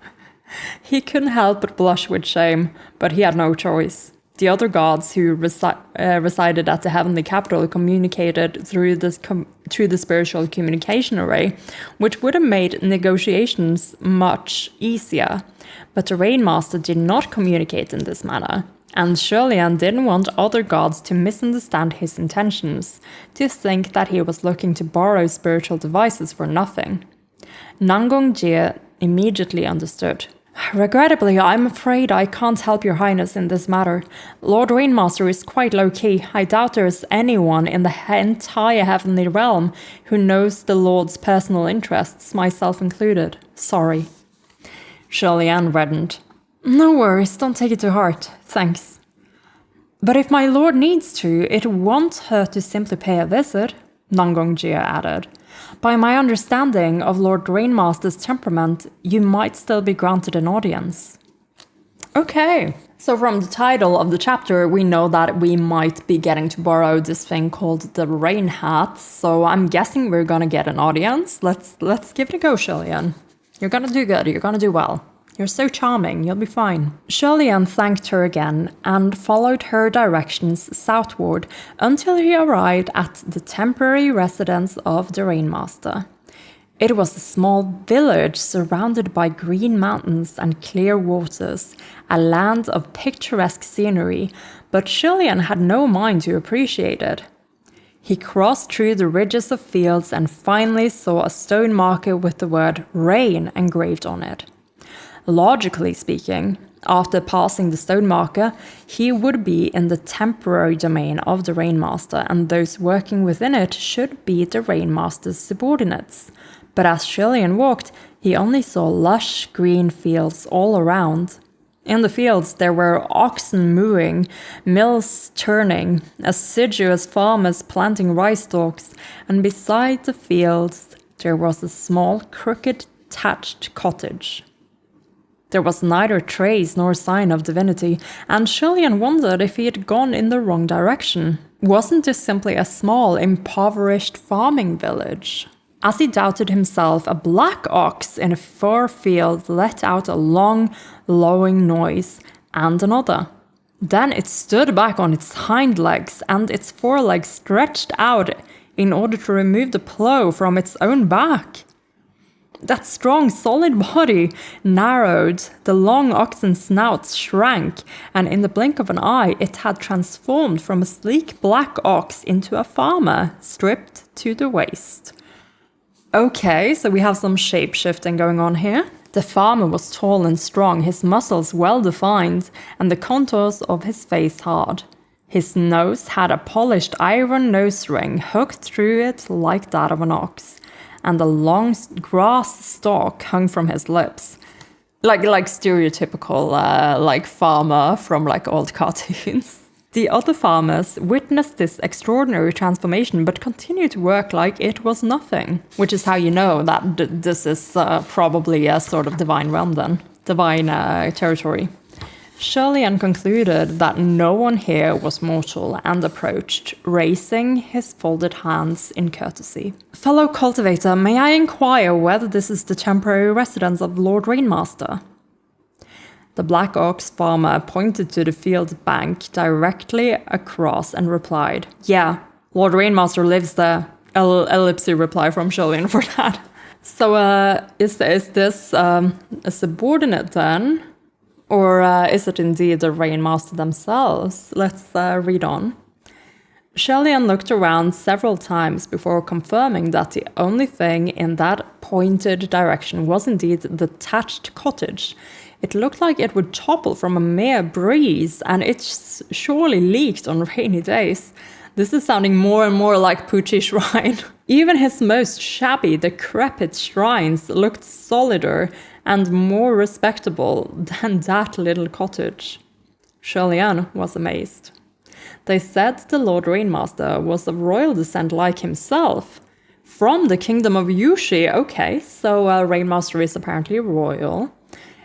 A: He couldn't help but blush with shame, but he had no choice. The other gods who resided at the heavenly capital communicated through the spiritual communication array, which would have made negotiations much easier. But the Rainmaster did not communicate in this manner, and Xianle didn't want other gods to misunderstand his intentions, to think that he was looking to borrow spiritual devices for nothing. Nangongjie immediately understood. Regrettably, I'm afraid I can't help your highness in this matter. Lord Rainmaster is quite low-key. I doubt there is anyone in the entire heavenly realm who knows the Lord's personal interests, myself included. Sorry. Xianle reddened. No worries, don't take it to heart. Thanks. But if my lord needs to, it won't hurt to simply pay a visit, Nangongjie added. By my understanding of Lord Rainmaster's temperament, you might still be granted an audience. Okay, so from the title of the chapter, we know that we might be getting to borrow this thing called the Rain Hat, so I'm guessing we're gonna get an audience. Let's give it a go, Xianle. You're gonna do good, you're gonna do well. You're so charming, you'll be fine. Xianle thanked her again and followed her directions southward until he arrived at the temporary residence of the Rainmaster. It was a small village surrounded by green mountains and clear waters, a land of picturesque scenery, but Xianle had no mind to appreciate it. He crossed through the ridges of fields and finally saw a stone marker with the word rain engraved on it. Logically speaking, after passing the stone marker, he would be in the temporary domain of the Rainmaster, and those working within it should be the Rainmaster's subordinates. But as Xianle walked, he only saw lush green fields all around. In the fields there were oxen mooing, mills turning, assiduous farmers planting rice stalks, and beside the fields there was a small, crooked, thatched cottage. There was neither trace nor sign of divinity, and Xianle wondered if he had gone in the wrong direction. Wasn't this simply a small, impoverished farming village? As he doubted himself, a black ox in a far field let out a long, lowing noise, and another. Then it stood back on its hind legs, and its forelegs stretched out in order to remove the plow from its own back. That strong, solid body narrowed, the long oxen snouts shrank, and in the blink of an eye it had transformed from a sleek black ox into a farmer, stripped to the waist. Okay, so we have some shape-shifting going on here. The farmer was tall and strong, his muscles well-defined, and the contours of his face hard. His nose had a polished iron nose ring hooked through it like that of an ox, and a long grass stalk hung from his lips. Like stereotypical, like farmer from like old cartoons. The other farmers witnessed this extraordinary transformation but continued to work like it was nothing. Which is how you know that this is probably a sort of divine realm then. Divine territory. Xianle concluded that no one here was mortal and approached, raising his folded hands in courtesy. Fellow cultivator, may I inquire whether this is the temporary residence of Lord Rainmaster? The black ox farmer pointed to the field bank directly across and replied, yeah, Lord Rainmaster lives there. Ellipsy reply from Xianle for that. So is this a subordinate then? Or is it indeed the Rainmaster themselves? Let's read on. Xianle looked around several times before confirming that the only thing in that pointed direction was indeed the thatched cottage. It looked like it would topple from a mere breeze, and it surely leaked on rainy days. This is sounding more and more like Pucci Shrine. Even his most shabby, decrepit shrines looked solider and more respectable than that little cottage. Xianle was amazed. They said the Lord Rainmaster was of royal descent like himself. From the kingdom of Yushi, okay, so Rainmaster is apparently royal.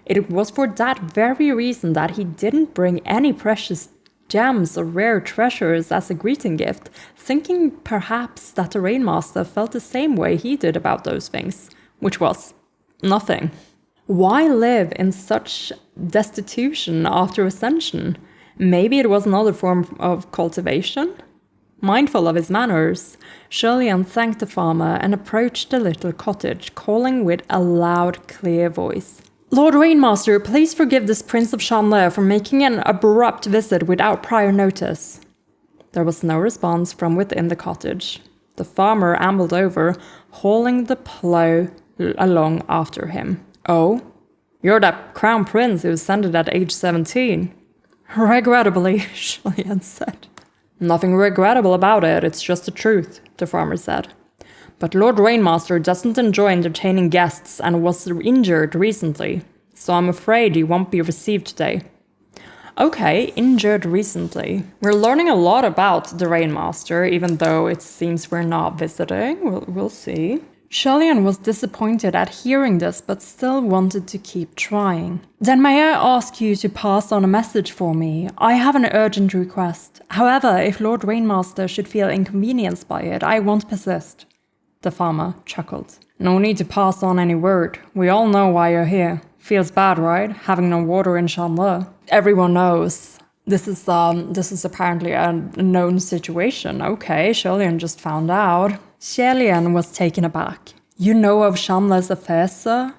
A: It was for that very reason that he didn't bring any precious gems or rare treasures as a greeting gift, thinking perhaps that the Rainmaster felt the same way he did about those things, which was nothing. Why live in such destitution after ascension? Maybe it was another form of cultivation? Mindful of his manners, Xianle thanked the farmer and approached the little cottage, calling with a loud, clear voice. Lord Rainmaster, please forgive this Prince of Xianle for making an abrupt visit without prior notice. There was no response from within the cottage. The farmer ambled over, hauling the plough along after him. Oh, you're that crown prince who ascended at age 17. Regrettably, Xianle said. Nothing regrettable about it, it's just the truth, the farmer said. But Lord Rainmaster doesn't enjoy entertaining guests and was injured recently, so I'm afraid he won't be received today. Okay, injured recently. We're learning a lot about the Rainmaster, even though it seems we're not visiting. We'll see. Xianle was disappointed at hearing this, but still wanted to keep trying. Then may I ask you to pass on a message for me? I have an urgent request. However, if Lord Rainmaster should feel inconvenienced by it, I won't persist. The farmer chuckled. No need to pass on any word. We all know why you're here. Feels bad, right? Having no water in Xianle. Everyone knows. This is apparently a known situation. Okay, Xianle just found out. Xianle was taken aback. You know of Xianle's affairs, sir?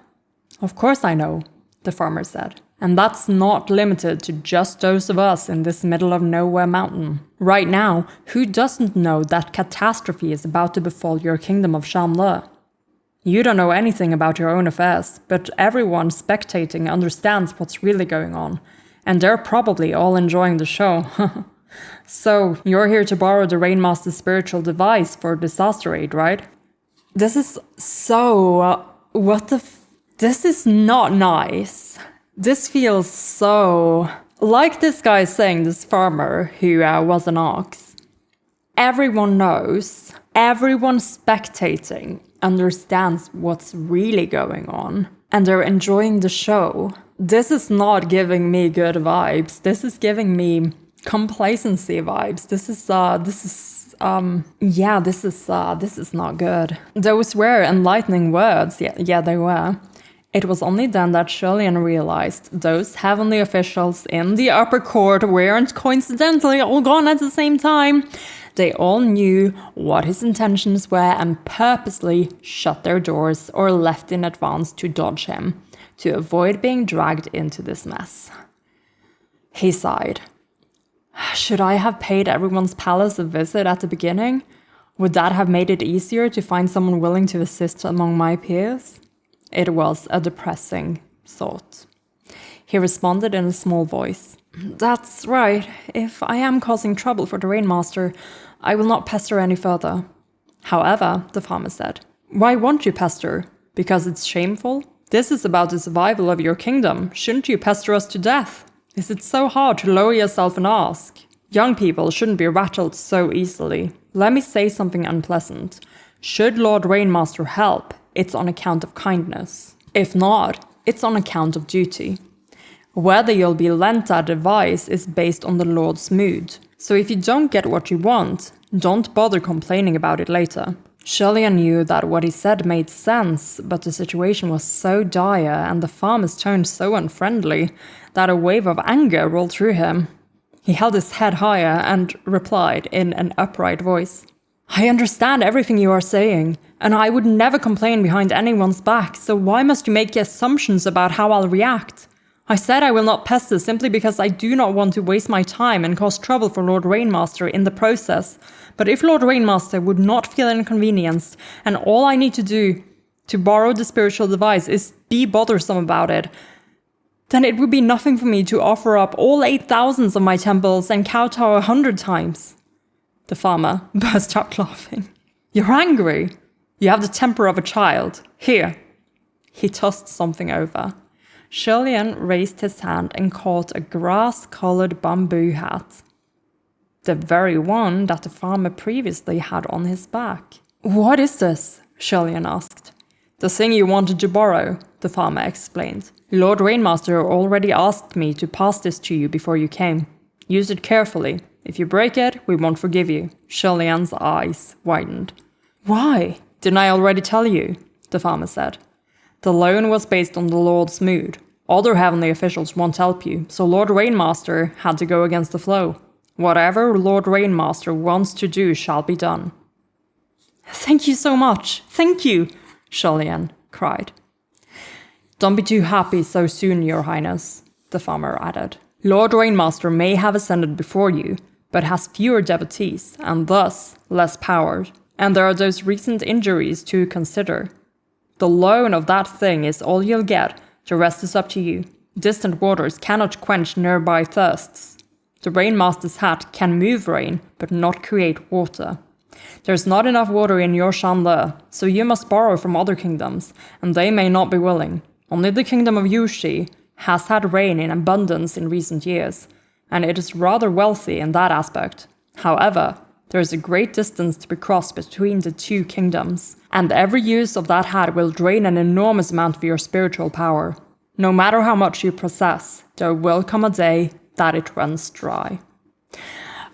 A: Of course I know, the farmer said. And that's not limited to just those of us in this middle of nowhere mountain. Right now, who doesn't know that catastrophe is about to befall your kingdom of Xianle? You don't know anything about your own affairs, but everyone spectating understands what's really going on. And they're probably all enjoying the show. So, you're here to borrow the Rainmaster's spiritual device for disaster aid, right? This is so... this is not nice. This feels so... Like this guy saying, this farmer who was an ox. Everyone knows, everyone spectating understands what's really going on. And they're enjoying the show. This is not giving me good vibes. This is giving me complacency vibes. This is not good. Those were enlightening words. Yeah, they were. It was only then that Xianle realized those heavenly officials in the upper court weren't coincidentally all gone at the same time. They all knew what his intentions were and purposely shut their doors or left in advance to dodge him, to avoid being dragged into this mess. He sighed. Should I have paid everyone's palace a visit at the beginning? Would that have made it easier to find someone willing to assist among my peers? It was a depressing thought. He responded in a small voice. That's right. If I am causing trouble for the Rainmaster, I will not pester any further. However, the farmer said, why won't you pester? Because it's shameful? This is about the survival of your kingdom. Shouldn't you pester us to death? Is it so hard to lower yourself and ask? Young people shouldn't be rattled so easily. Let me say something unpleasant. Should Lord Rainmaster help, it's on account of kindness. If not, it's on account of duty. Whether you'll be lent that advice is based on the Lord's mood. So if you don't get what you want, don't bother complaining about it later. Xianle knew that what he said made sense, but the situation was so dire and the farmer's tone so unfriendly that a wave of anger rolled through him. He held his head higher and replied in an upright voice. I understand everything you are saying, and I would never complain behind anyone's back, so why must you make assumptions about how I'll react? I said I will not pester simply because I do not want to waste my time and cause trouble for Lord Rainmaster in the process. But if Lord Rainmaster would not feel inconvenienced, and all I need to do to borrow the spiritual device is be bothersome about it, then it would be nothing for me to offer up all 8,000 of my temples and kowtow 100 times. The farmer burst out laughing. You're angry. You have the temper of a child. Here. He tossed something over. Xianle raised his hand and caught a grass-colored bamboo hat. The very one that the farmer previously had on his back. What is this? Xianle asked. The thing you wanted to borrow, the farmer explained. Lord Rainmaster already asked me to pass this to you before you came. Use it carefully. If you break it, we won't forgive you. Xianle's eyes widened. Why? Didn't I already tell you? The farmer said. The loan was based on the Lord's mood. Other heavenly officials won't help you, so Lord Rainmaster had to go against the flow. Whatever Lord Rainmaster wants to do shall be done. Thank you so much. Thank you, Xianle cried. Don't be too happy so soon, Your Highness, the farmer added. Lord Rainmaster may have ascended before you, but has fewer devotees, and thus less power. And there are those recent injuries to consider. The loan of that thing is all you'll get, the rest is up to you. Distant waters cannot quench nearby thirsts. The Rainmaster's hat can move rain, but not create water. There's not enough water in your Xianle, so you must borrow from other kingdoms, and they may not be willing. Only the kingdom of Yushi has had rain in abundance in recent years, and it is rather wealthy in that aspect. However, there is a great distance to be crossed between the two kingdoms, and every use of that hat will drain an enormous amount of your spiritual power. No matter how much you possess, there will come a day that it runs dry.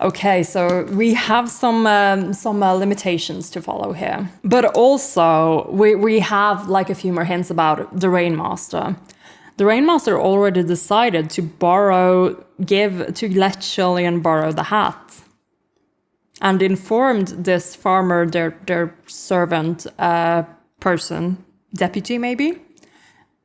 A: Okay, so we have some limitations to follow here. But also, we have like a few more hints about the Rainmaster. The Rainmaster already decided to let Xianle borrow the hat. And informed this farmer, their servant person, deputy maybe,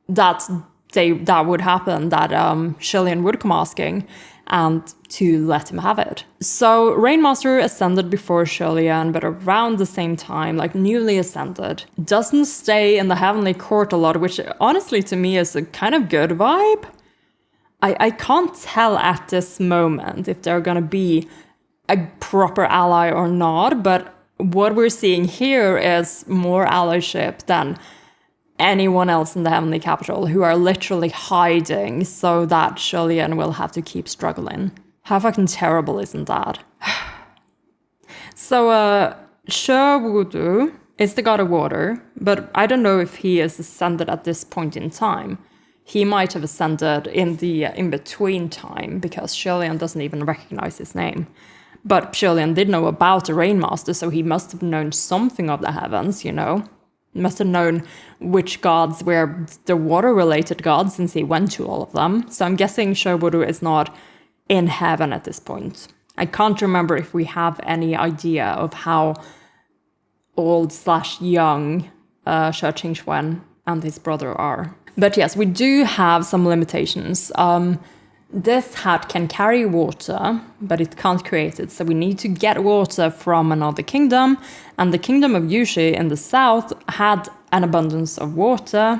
A: that would happen, that Xianle would come asking, and to let him have it. So Rainmaster ascended before Xianle, but around the same time, like newly ascended, doesn't stay in the heavenly court a lot, which honestly to me is a kind of good vibe. I can't tell at this moment if they're gonna be a proper ally or not, but what we're seeing here is more allyship than anyone else in the heavenly capital, who are literally hiding so that Xianle will have to keep struggling. How fucking terrible isn't that? So toooooo is the god of water, but I don't know if he is ascended at this point in time. He might have ascended in the in-between time, because Xianle doesn't even recognize his name. But Xianle did know about the Rainmaster, so he must have known something of the heavens, you know. Must have known which gods were the water-related gods, since he went to all of them. So I'm guessing toooooo is not in heaven at this point. I can't remember if we have any idea of how old/young Shi Qingxuan and his brother are. But yes, we do have some limitations. This hat can carry water, but it can't create it. So we need to get water from another kingdom. And the kingdom of Yushi in the south had an abundance of water.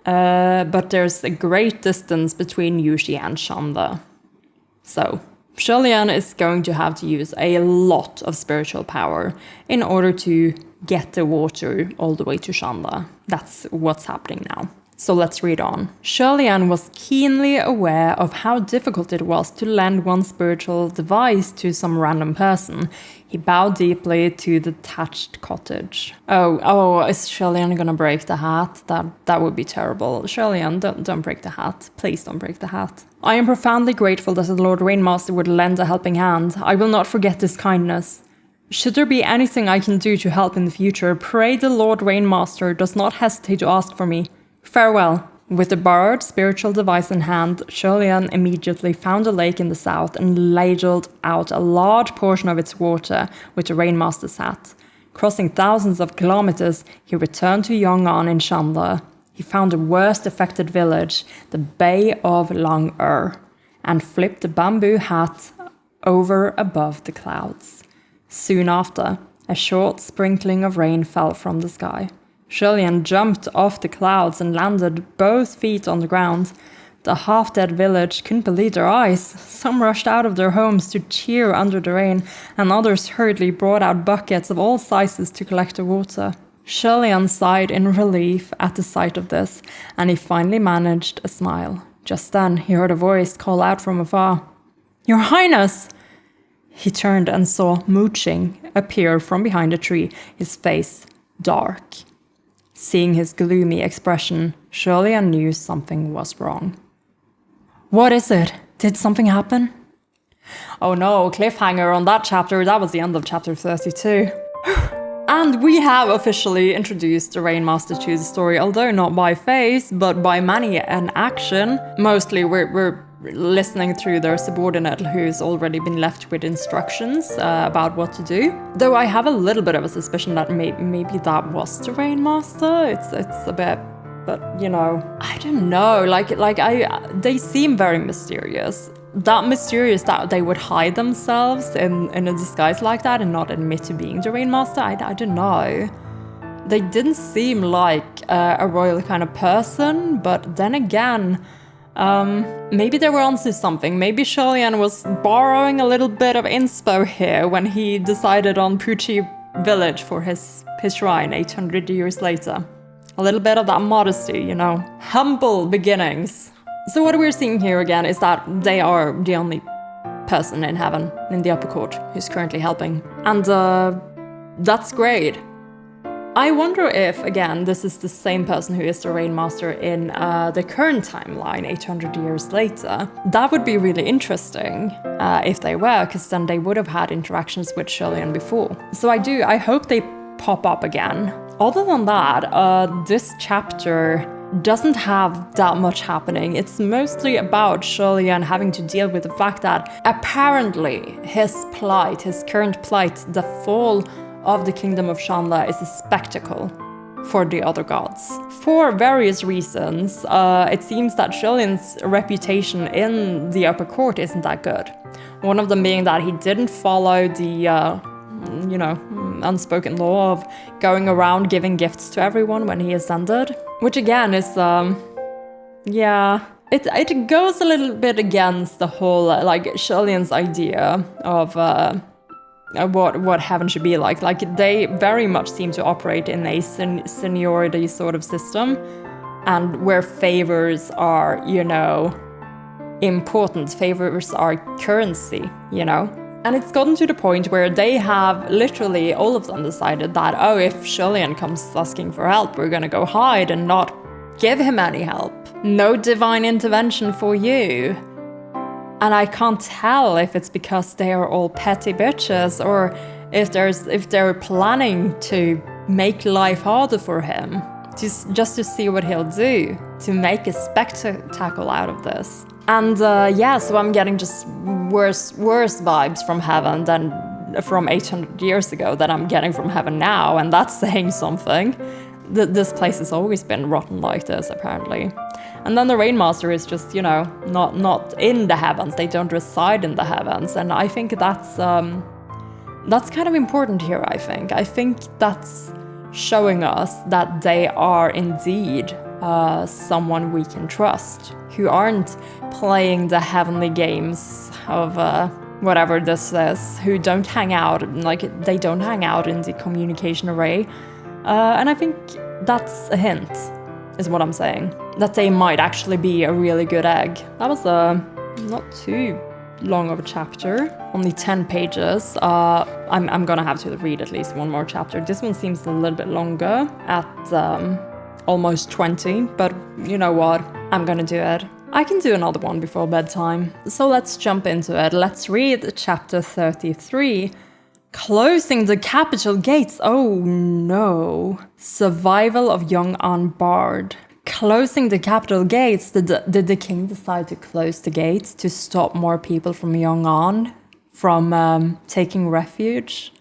A: But there's a great distance between Yushi and Xianle. So Xianle is going to have to use a lot of spiritual power in order to get the water all the way to Xianle. That's what's happening now. So let's read on. Xianle was keenly aware of how difficult it was to lend one spiritual device to some random person. He bowed deeply to the thatched cottage. Oh, is Xianle gonna break the hat? That would be terrible. Xianle, don't break the hat. Please don't break the hat. I am profoundly grateful that the Lord Rainmaster would lend a helping hand. I will not forget this kindness. Should there be anything I can do to help in the future, pray the Lord Rainmaster does not hesitate to ask for me. Farewell. With the borrowed spiritual device in hand, Xianle immediately found a lake in the south and ladled out a large portion of its water with the Rainmaster's hat. Crossing thousands of kilometers, he returned to Yong'an in Xianle. He found the worst affected village, the Bay of Lang-er, and flipped the bamboo hat over above the clouds. Soon after, a short sprinkling of rain fell from the sky. Xianle jumped off the clouds and landed both feet on the ground. The half-dead village couldn't believe their eyes. Some rushed out of their homes to cheer under the rain, and others hurriedly brought out buckets of all sizes to collect the water. Xianle sighed in relief at the sight of this, and he finally managed a smile. Just then, he heard a voice call out from afar. "Your Highness!" He turned and saw Qing appear from behind a tree, his face dark. Seeing his gloomy expression, Xianle knew something was wrong. "What is it? Did something happen?" Oh no, cliffhanger on that chapter. That was the end of chapter 32. And we have officially introduced the Rainmaster to the story, although not by face, but by many an action. Mostly we're listening through their subordinate who's already been left with instructions about what to do. Though I have a little bit of a suspicion that maybe that was the Rainmaster. It's a bit, but you know, I don't know. They seem very mysterious. That mysterious that they would hide themselves in a disguise like that and not admit to being the Rainmaster. I don't know. They didn't seem like a royal kind of person, but then again, maybe they were onto something. Maybe Xianle was borrowing a little bit of inspo here when he decided on Puchi village for his shrine 800 years later. A little bit of that modesty, you know. Humble beginnings. So what we're seeing here again is that they are the only person in heaven, in the upper court, who's currently helping. And that's great. I wonder if, again, this is the same person who is the Rainmaster in the current timeline, 800 years later. That would be really interesting if they were, because then they would have had interactions with Xianle before. So I hope they pop up again. Other than that, this chapter doesn't have that much happening. It's mostly about Xianle having to deal with the fact that apparently his current plight, the fall of the kingdom of Xianle, is a spectacle for the other gods. For various reasons, it seems that Xianle's reputation in the upper court isn't that good. One of them being that he didn't follow the unspoken law of going around giving gifts to everyone when he ascended. Which again is, it goes a little bit against the whole, Xianle's idea of what heaven should be like. Like, they very much seem to operate in a seniority sort of system, and where favors are, important. Favors are currency, And it's gotten to the point where they have literally, all of them, decided that, if Xianle comes asking for help, we're gonna go hide and not give him any help. No divine intervention for you. And I can't tell if it's because they are all petty bitches or if they're planning to make life harder for him, just to see what he'll do, to make a spectacle out of this. And so I'm getting just worse vibes from heaven than from 800 years ago that I'm getting from heaven now, and that's saying something. This place has always been rotten like this, apparently. And then the Rainmaster is just, not in the heavens. They don't reside in the heavens, and I think that's kind of important here, I think. I think that's showing us that they are indeed someone we can trust, who aren't playing the heavenly games of whatever this is, who don't hang out, they don't hang out in the communication array. And I think that's a hint, is what I'm saying. That they might actually be a really good egg. That was not too long of a chapter, only 10 pages. I'm gonna have to read at least one more chapter. This one seems a little bit longer at almost 20, but you know what? I'm gonna do it. I can do another one before bedtime. So let's jump into it. Let's read chapter 33. Closing the capital gates. Oh no. Survival of Yong-an Bard. Closing the capital gates. Did the king decide to close the gates to stop more people from Yong-an from taking refuge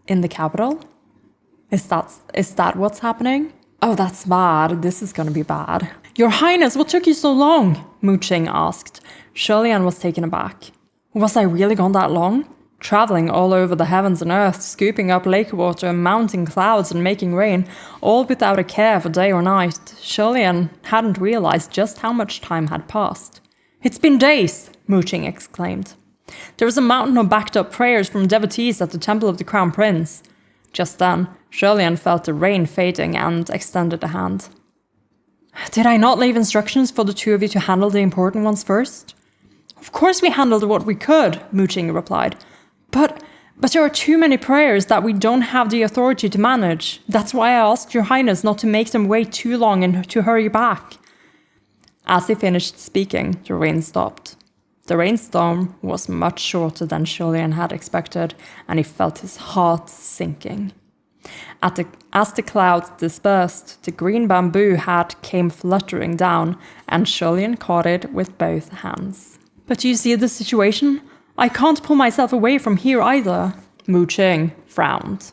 A: in the capital? Is that what's happening? Oh, that's bad. This is gonna be bad. Your Highness, what took you so long? Mu Qing asked. Xianle was taken aback. Was I really gone that long? Traveling all over the heavens and earth, scooping up lake water, mounting clouds and making rain, all without a care for day or night. Xianle hadn't realized just how much time had passed. It's been days, Mu Qing exclaimed. There was a mountain of backed-up prayers from devotees at the Temple of the Crown Prince. Just then, Xianle felt the rain fading and extended a hand. Did I not leave instructions for the two of you to handle the important ones first? Of course we handled what we could, Mu Qing replied. But there are too many prayers that we don't have the authority to manage. That's why I asked your Highness not to make them wait too long and to hurry back. As he finished speaking, the rain stopped. The rainstorm was much shorter than Xianle had expected, and he felt his heart sinking. As the clouds dispersed, the green bamboo hat came fluttering down, and Xianle caught it with both hands. But you see the situation? I can't pull myself away from here either. Mu Qing frowned.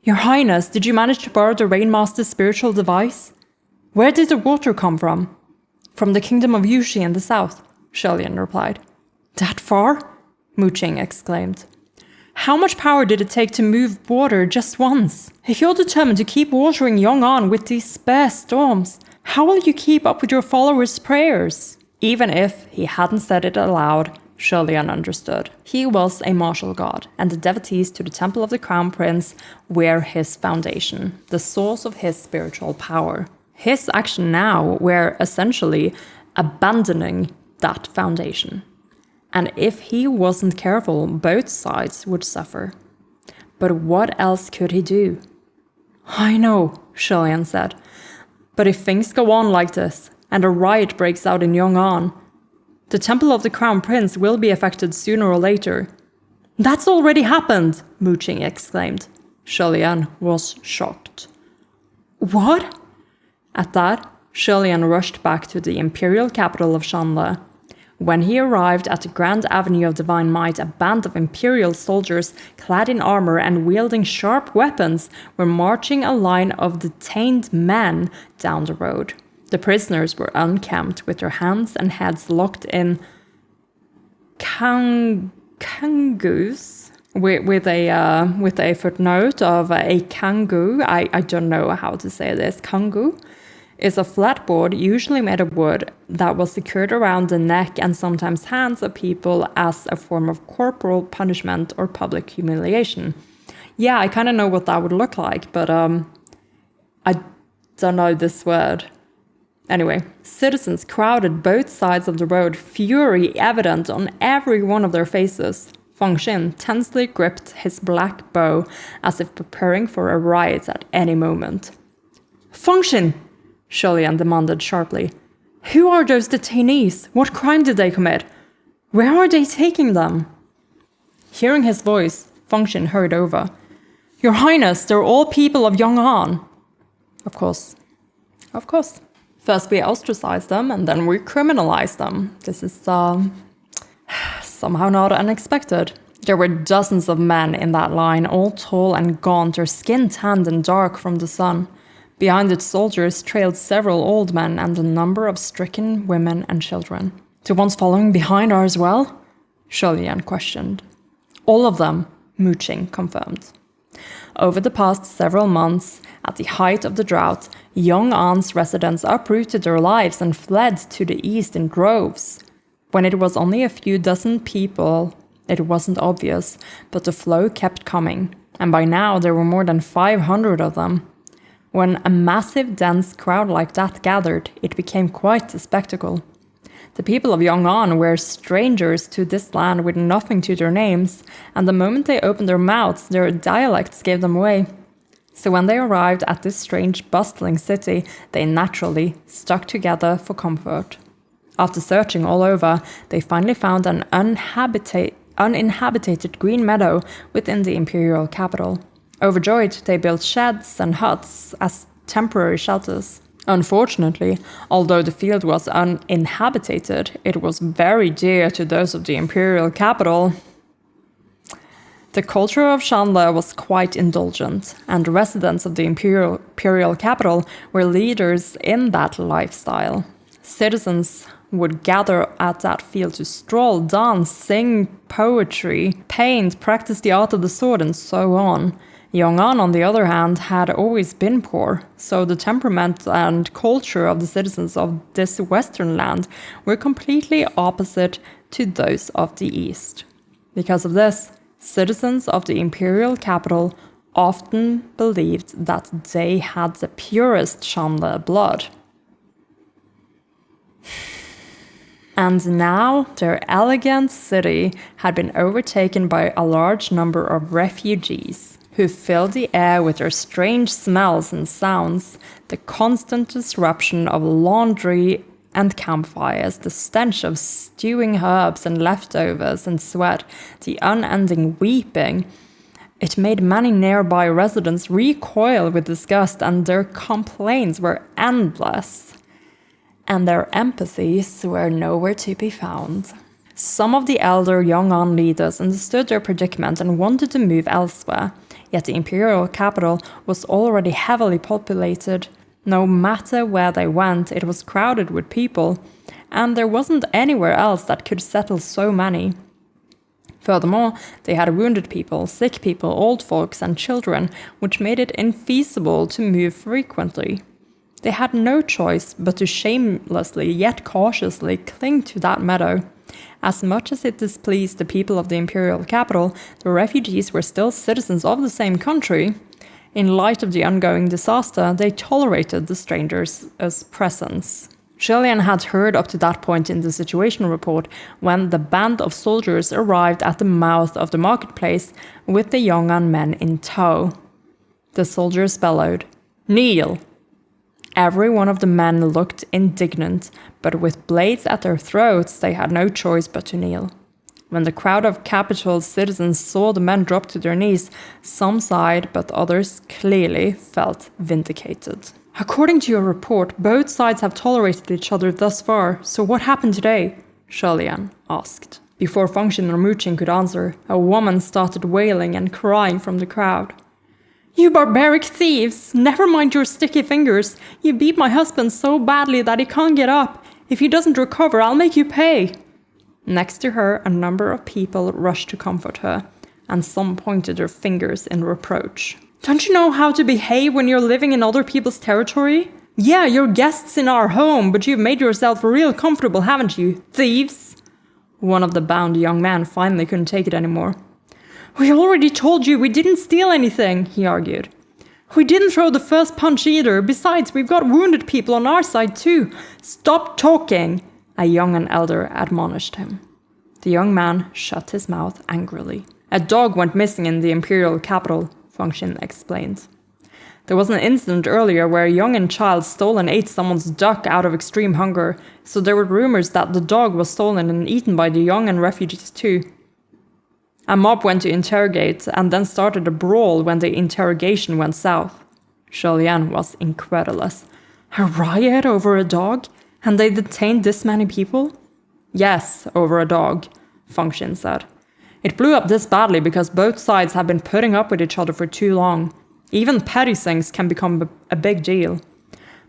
A: Your Highness, did you manage to borrow the Rainmaster's spiritual device? Where did the water come from? From the kingdom of Yuxi in the south, Xianle replied. That far? Mu Qing exclaimed. How much power did it take to move water just once? If you're determined to keep watering Yong-an with these spare storms, how will you keep up with your followers' prayers? Even if he hadn't said it aloud, Xianle understood. He was a martial god, and the devotees to the Temple of the Crown Prince were his foundation, the source of his spiritual power. His action now were essentially abandoning that foundation. And if he wasn't careful, both sides would suffer. But what else could he do? I know, Xianle said. But if things go on like this, and a riot breaks out in Yong-an, the Temple of the Crown Prince will be affected sooner or later. That's already happened, Mu Qing exclaimed. Xianle was shocked. What? At that, Xianle rushed back to the imperial capital of Xianle. When he arrived at the Grand Avenue of Divine Might, a band of imperial soldiers clad in armor and wielding sharp weapons were marching a line of detained men down the road. The prisoners were unkempt, with their hands and heads locked in kangus, with a footnote of a kangu. I don't know how to say this. Kangu is a flat board, usually made of wood, that was secured around the neck and sometimes hands of people as a form of corporal punishment or public humiliation. Yeah, I kind of know what that would look like, but I don't know this word. Anyway, citizens crowded both sides of the road, fury evident on every one of their faces. Feng Xin tensely gripped his black bow as if preparing for a riot at any moment. Feng Xin! Xianle demanded sharply. Who are those detainees? What crime did they commit? Where are they taking them? Hearing his voice, Feng Xin hurried over. Your Highness, they're all people of Yong-an. Of course. First we ostracize them and then we criminalize them. This is somehow not unexpected. There were dozens of men in that line, all tall and gaunt, their skin tanned and dark from the sun. Behind its soldiers trailed several old men and a number of stricken women and children. The ones following behind are as well? Xianle questioned. All of them, Qing confirmed. Over the past several months, at the height of the drought, Yong'an's residents uprooted their lives and fled to the east in droves. When it was only a few dozen people, it wasn't obvious, but the flow kept coming, and by now there were more than 500 of them. When a massive, dense crowd like that gathered, it became quite a spectacle. The people of Yong'an were strangers to this land with nothing to their names, and the moment they opened their mouths, their dialects gave them away. So when they arrived at this strange, bustling city, they naturally stuck together for comfort. After searching all over, they finally found an uninhabited green meadow within the imperial capital. Overjoyed, they built sheds and huts as temporary shelters. Unfortunately, although the field was uninhabited, it was very dear to those of the imperial capital. The culture of Xianle was quite indulgent, and residents of the imperial capital were leaders in that lifestyle. Citizens would gather at that field to stroll, dance, sing poetry, paint, practice the art of the sword, and so on. Yong'an, on the other hand, had always been poor, so the temperament and culture of the citizens of this western land were completely opposite to those of the east. Because of this, citizens of the imperial capital often believed that they had the purest Xianle blood. And now their elegant city had been overtaken by a large number of refugees, who filled the air with their strange smells and sounds, the constant disruption of laundry and campfires, the stench of stewing herbs and leftovers and sweat, the unending weeping. It made many nearby residents recoil with disgust, and their complaints were endless. And their empathies were nowhere to be found. Some of the elder Yong'an leaders understood their predicament and wanted to move elsewhere, yet the imperial capital was already heavily populated. No matter where they went, it was crowded with people, and there wasn't anywhere else that could settle so many. Furthermore, they had wounded people, sick people, old folks, and children, which made it infeasible to move frequently. They had no choice but to shamelessly yet cautiously cling to that meadow. As much as it displeased the people of the imperial capital, the refugees were still citizens of the same country. In light of the ongoing disaster, they tolerated the strangers' presence. Xianle had heard up to that point in the situation report when the band of soldiers arrived at the mouth of the marketplace with the Yong'an men in tow. The soldiers bellowed, "Kneel!" Every one of the men looked indignant, but with blades at their throats, they had no choice but to kneel. When the crowd of capital citizens saw the men drop to their knees, some sighed, but others clearly felt vindicated. "According to your report, both sides have tolerated each other thus far, so what happened today?" Xianle asked. Before Functionary Qing could answer, a woman started wailing and crying from the crowd. "You barbaric thieves! Never mind your sticky fingers! You beat my husband so badly that he can't get up. If he doesn't recover, I'll make you pay!" Next to her, a number of people rushed to comfort her, and some pointed their fingers in reproach. "Don't you know how to behave when you're living in other people's territory? Yeah, you're guests in our home, but you've made yourself real comfortable, haven't you, thieves?" One of the bound young men finally couldn't take it anymore. "We already told you we didn't steal anything," he argued. "We didn't throw the first punch either. Besides, we've got wounded people on our side too. Stop talking," a young and elder admonished him. The young man shut his mouth angrily. "A dog went missing in the imperial capital," Function explained. "There was an incident earlier where a young child stole and ate someone's duck out of extreme hunger, so there were rumors that the dog was stolen and eaten by the young and refugees too. A mob went to interrogate and then started a brawl when the interrogation went south." Xianle was incredulous. A riot over a dog? And they detained this many people? Yes, over a dog, Feng Xin said. It blew up this badly because both sides have been putting up with each other for too long. Even petty things can become a big deal.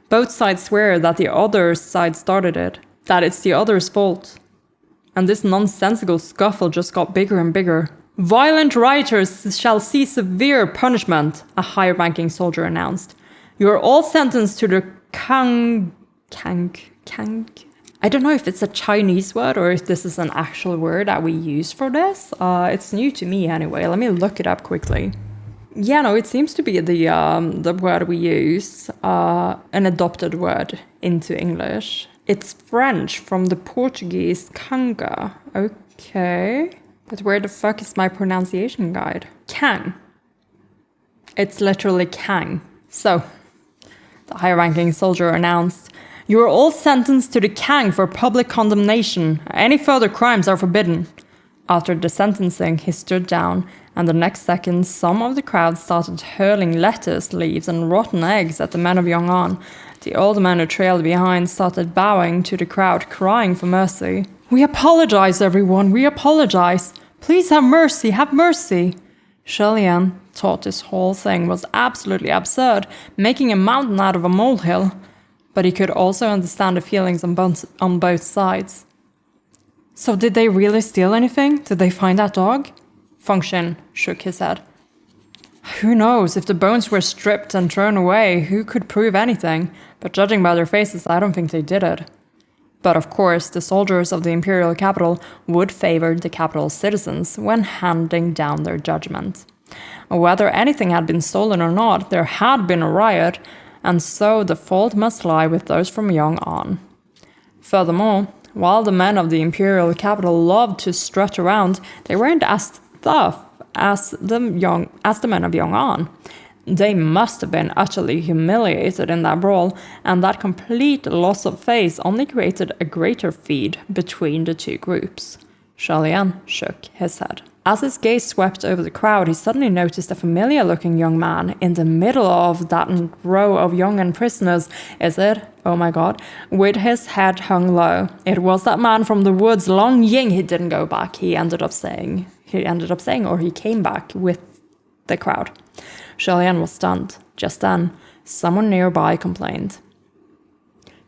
A: Both sides swear that the other side started it, that it's the other's fault. And this nonsensical scuffle just got bigger and bigger. Violent rioters shall see severe punishment, a high-ranking soldier announced. You are all sentenced to the Kang. I don't know if it's a Chinese word or if this is an actual word that we use for this. It's new to me anyway. Let me look it up quickly. Yeah, no, it seems to be the word we use, an adopted word into English. It's French from the Portuguese kanga. Okay. But where the fuck is my pronunciation guide? Kang. It's literally Kang. So, the high-ranking soldier announced, you are all sentenced to the Kang for public condemnation. Any further crimes are forbidden. After the sentencing, he stood down, and the next second, some of the crowd started hurling lettuce leaves and rotten eggs at the men of Yong'an. The old men who trailed behind started bowing to the crowd, crying for mercy. We apologize, everyone, we apologize. Please have mercy, have mercy. Xianle thought this whole thing was absolutely absurd, making a mountain out of a molehill. But he could also understand the feelings on both sides. So did they really steal anything? Did they find that dog? Feng Xin shook his head. Who knows? If the bones were stripped and thrown away, who could prove anything? But judging by their faces, I don't think they did it. But of course, the soldiers of the imperial capital would favor the capital's citizens when handing down their judgment. Whether anything had been stolen or not, there had been a riot, and so the fault must lie with those from Yong'an. Furthermore, while the men of the imperial capital loved to strut around, they weren't as tough as the men of Yong'an. They must have been utterly humiliated in that brawl, and that complete loss of face only created a greater feud between the two groups. Xianle shook his head. As his gaze swept over the crowd, he suddenly noticed a familiar-looking young man in the middle of that row of Yong'an prisoners. Is it? Oh my god. With his head hung low. It was that man from the woods, Long Ying. He didn't go back. He ended up saying, or he came back with the crowd. Xianle was stunned. Just then, someone nearby complained.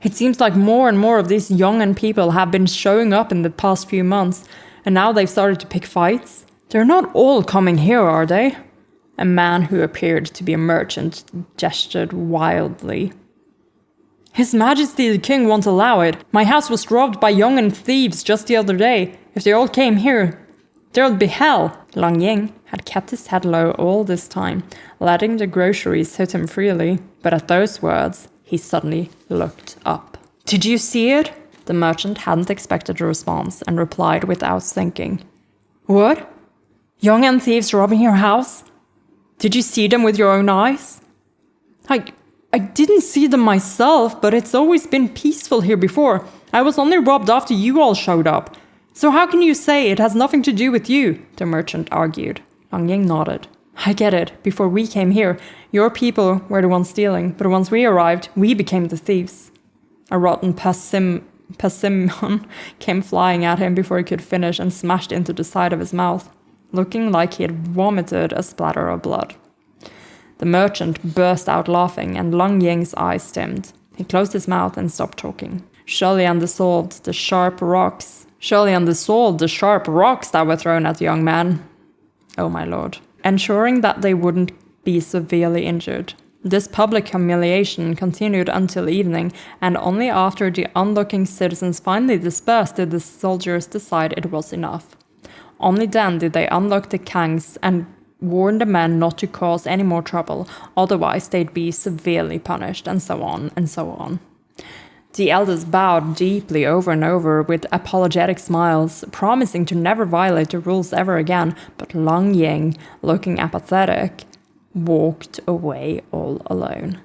A: It seems like more and more of these Yong'an people have been showing up in the past few months, and now they've started to pick fights. They're not all coming here, are they? A man who appeared to be a merchant gestured wildly. His Majesty the King won't allow it. My house was robbed by Yong'an thieves just the other day. If they all came here, there'd be hell. Long Ying had kept his head low all this time, letting the groceries hit him freely, but at those words, he suddenly looked up. Did you see it? The merchant hadn't expected a response and replied without thinking. What? Yong'an thieves robbing your house? Did you see them with your own eyes? I didn't see them myself, but it's always been peaceful here before. I was only robbed after you all showed up. So how can you say it has nothing to do with you? The merchant argued. Long Ying nodded. I get it. Before we came here, your people were the ones stealing, but once we arrived, we became the thieves. A rotten persimmon came flying at him before he could finish and smashed into the side of his mouth, looking like he had vomited a splatter of blood. The merchant burst out laughing, and Long Ying's eyes dimmed. He closed his mouth and stopped talking. Xianle dissolved the sharp rocks that were thrown at the young man. Oh my lord. Ensuring that they wouldn't be severely injured. This public humiliation continued until evening, and only after the onlooking citizens finally dispersed did the soldiers decide it was enough. Only then did they unlock the Kangs and warn the men not to cause any more trouble, otherwise they'd be severely punished, and so on and so on. The elders bowed deeply over and over with apologetic smiles, promising to never violate the rules ever again, but Long Ying, looking apathetic, walked away all alone.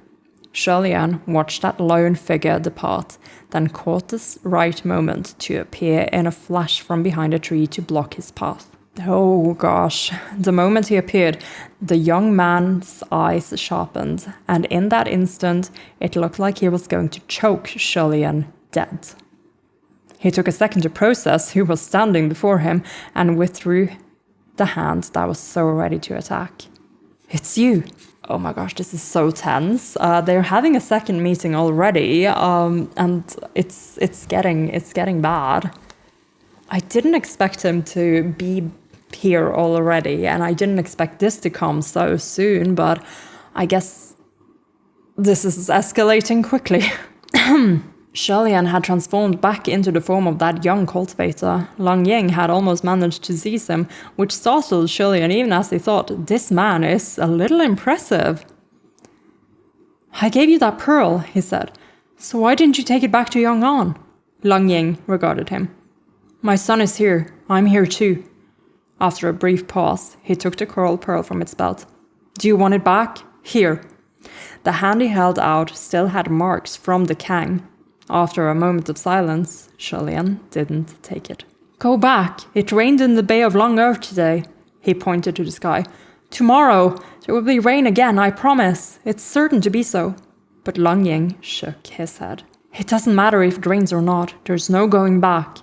A: Xianle watched that lone figure depart, then caught the right moment to appear in a flash from behind a tree to block his path. Oh gosh. The moment he appeared, the young man's eyes sharpened, and in that instant, it looked like he was going to choke Xianle dead. He took a second to process who was standing before him and withdrew the hand that was so ready to attack. It's you. Oh my gosh, this is so tense. They're having a second meeting already, and it's getting bad. I didn't expect him to be here already, and I didn't expect this to come so soon, but I guess this is escalating quickly. Xianle had transformed back into the form of that young cultivator. Ying had almost managed to seize him, which startled Xianle even as he thought, this man is a little impressive. I gave you that pearl, he said. So why didn't you take it back to Ying? Ying regarded him. My son is here. I'm here too. After a brief pause, he took the coral pearl from its belt. Do you want it back? Here. The hand he held out still had marks from the Qing. After a moment of silence, Xianle didn't take it. Go back. It rained in the Bay of Long Earth today. He pointed to the sky. Tomorrow, there will be rain again, I promise. It's certain to be so. But Ying shook his head. It doesn't matter if it rains or not. There's no going back.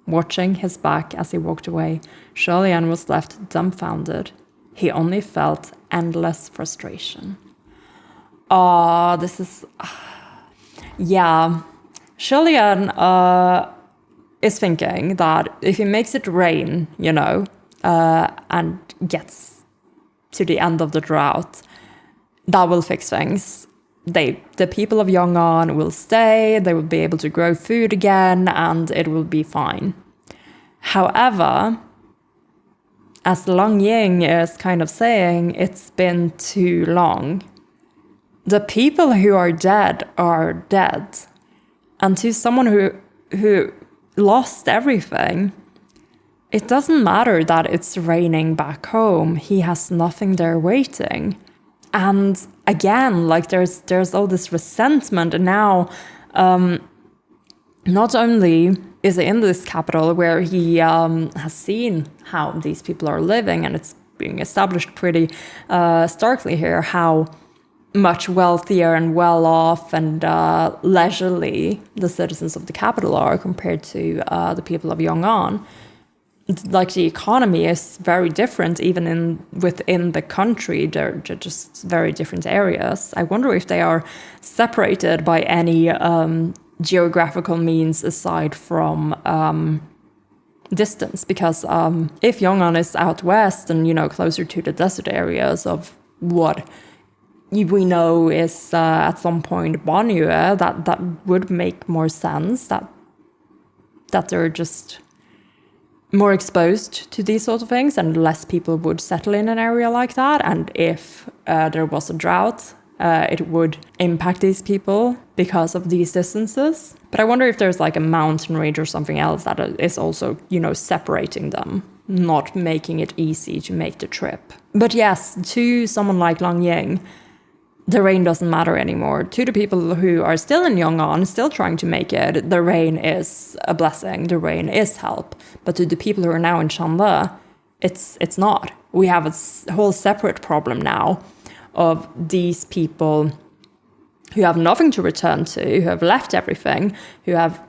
A: Watching his back as he walked away, Xianle was left dumbfounded. He only felt endless frustration. This is... Yeah, Xianle is thinking that if he makes it rain, and gets to the end of the drought, that will fix things. The people of Yong'an will stay, they will be able to grow food again, and it will be fine. However, as Ying is kind of saying, it's been too long. The people who are dead are dead. And to someone who lost everything, it doesn't matter that it's raining back home. He has nothing there waiting. And again, there's all this resentment. And now, not only is he in this capital where he has seen how these people are living, and it's being established pretty starkly here, how much wealthier and well-off and leisurely the citizens of the capital are compared to the people of Yong'an. Like, the economy is very different, even within the country. They're just very different areas. I wonder if they are separated by any geographical means aside from distance. Because if Yong'an is out west and, closer to the desert areas of what we know is at some point Banyu, that would make more sense, that they're just more exposed to these sort of things and less people would settle in an area like that. And if there was a drought, it would impact these people because of these distances. But I wonder if there's like a mountain range or something else that is also, separating them, not making it easy to make the trip. But yes, to someone like Ying, the rain doesn't matter anymore. To the people who are still in Yong'an, still trying to make it, the rain is a blessing. The rain is help. But to the people who are now in Xianle, it's not. We have a whole separate problem now of these people who have nothing to return to, who have left everything, who have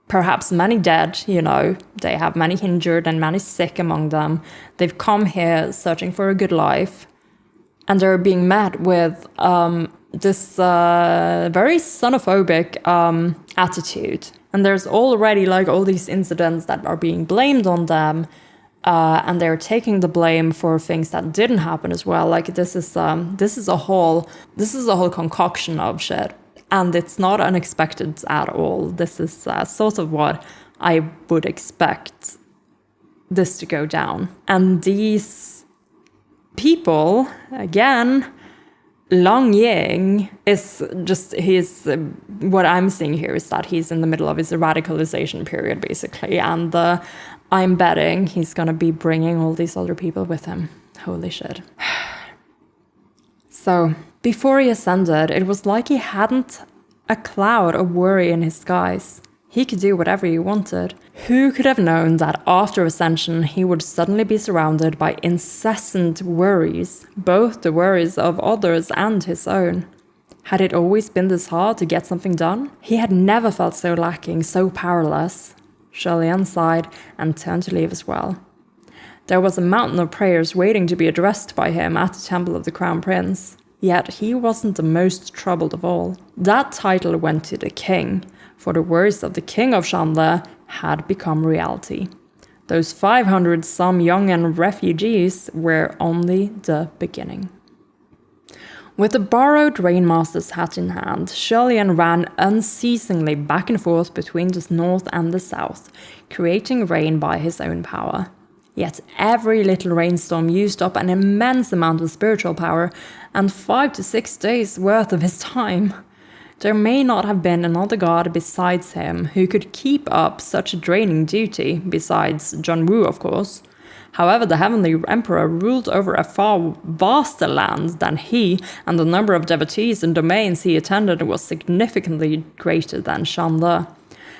A: perhaps many dead, they have many injured and many sick among them. They've come here searching for a good life. And they're being met with this very xenophobic attitude. And there's already all these incidents that are being blamed on them, and they're taking the blame for things that didn't happen as well. This is a whole concoction of shit, and it's not unexpected at all. This is sort of what I would expect this to go down. And these people, again, Ying is just, what I'm seeing here is that he's in the middle of his radicalization period, basically. And I'm betting he's going to be bringing all these other people with him. Holy shit. So, before he ascended, it was like he hadn't a cloud of worry in his skies. He could do whatever he wanted. Who could have known that after Ascension he would suddenly be surrounded by incessant worries, both the worries of others and his own? Had it always been this hard to get something done? He had never felt so lacking, so powerless. Xianle sighed and turned to leave as well. There was a mountain of prayers waiting to be addressed by him at the Temple of the Crown Prince. Yet he wasn't the most troubled of all. That title went to the king, for the words of the king of Xianle had become reality. Those 500-some Yong'an refugees were only the beginning. With the borrowed Rainmaster's hat in hand, Xianle ran unceasingly back and forth between the north and the south, creating rain by his own power. Yet every little rainstorm used up an immense amount of spiritual power and 5 to 6 days worth of his time. There may not have been another god besides him who could keep up such a draining duty, besides Zhenwu, of course. However, the Heavenly Emperor ruled over a far vaster land than he, and the number of devotees and domains he attended was significantly greater than Xianle.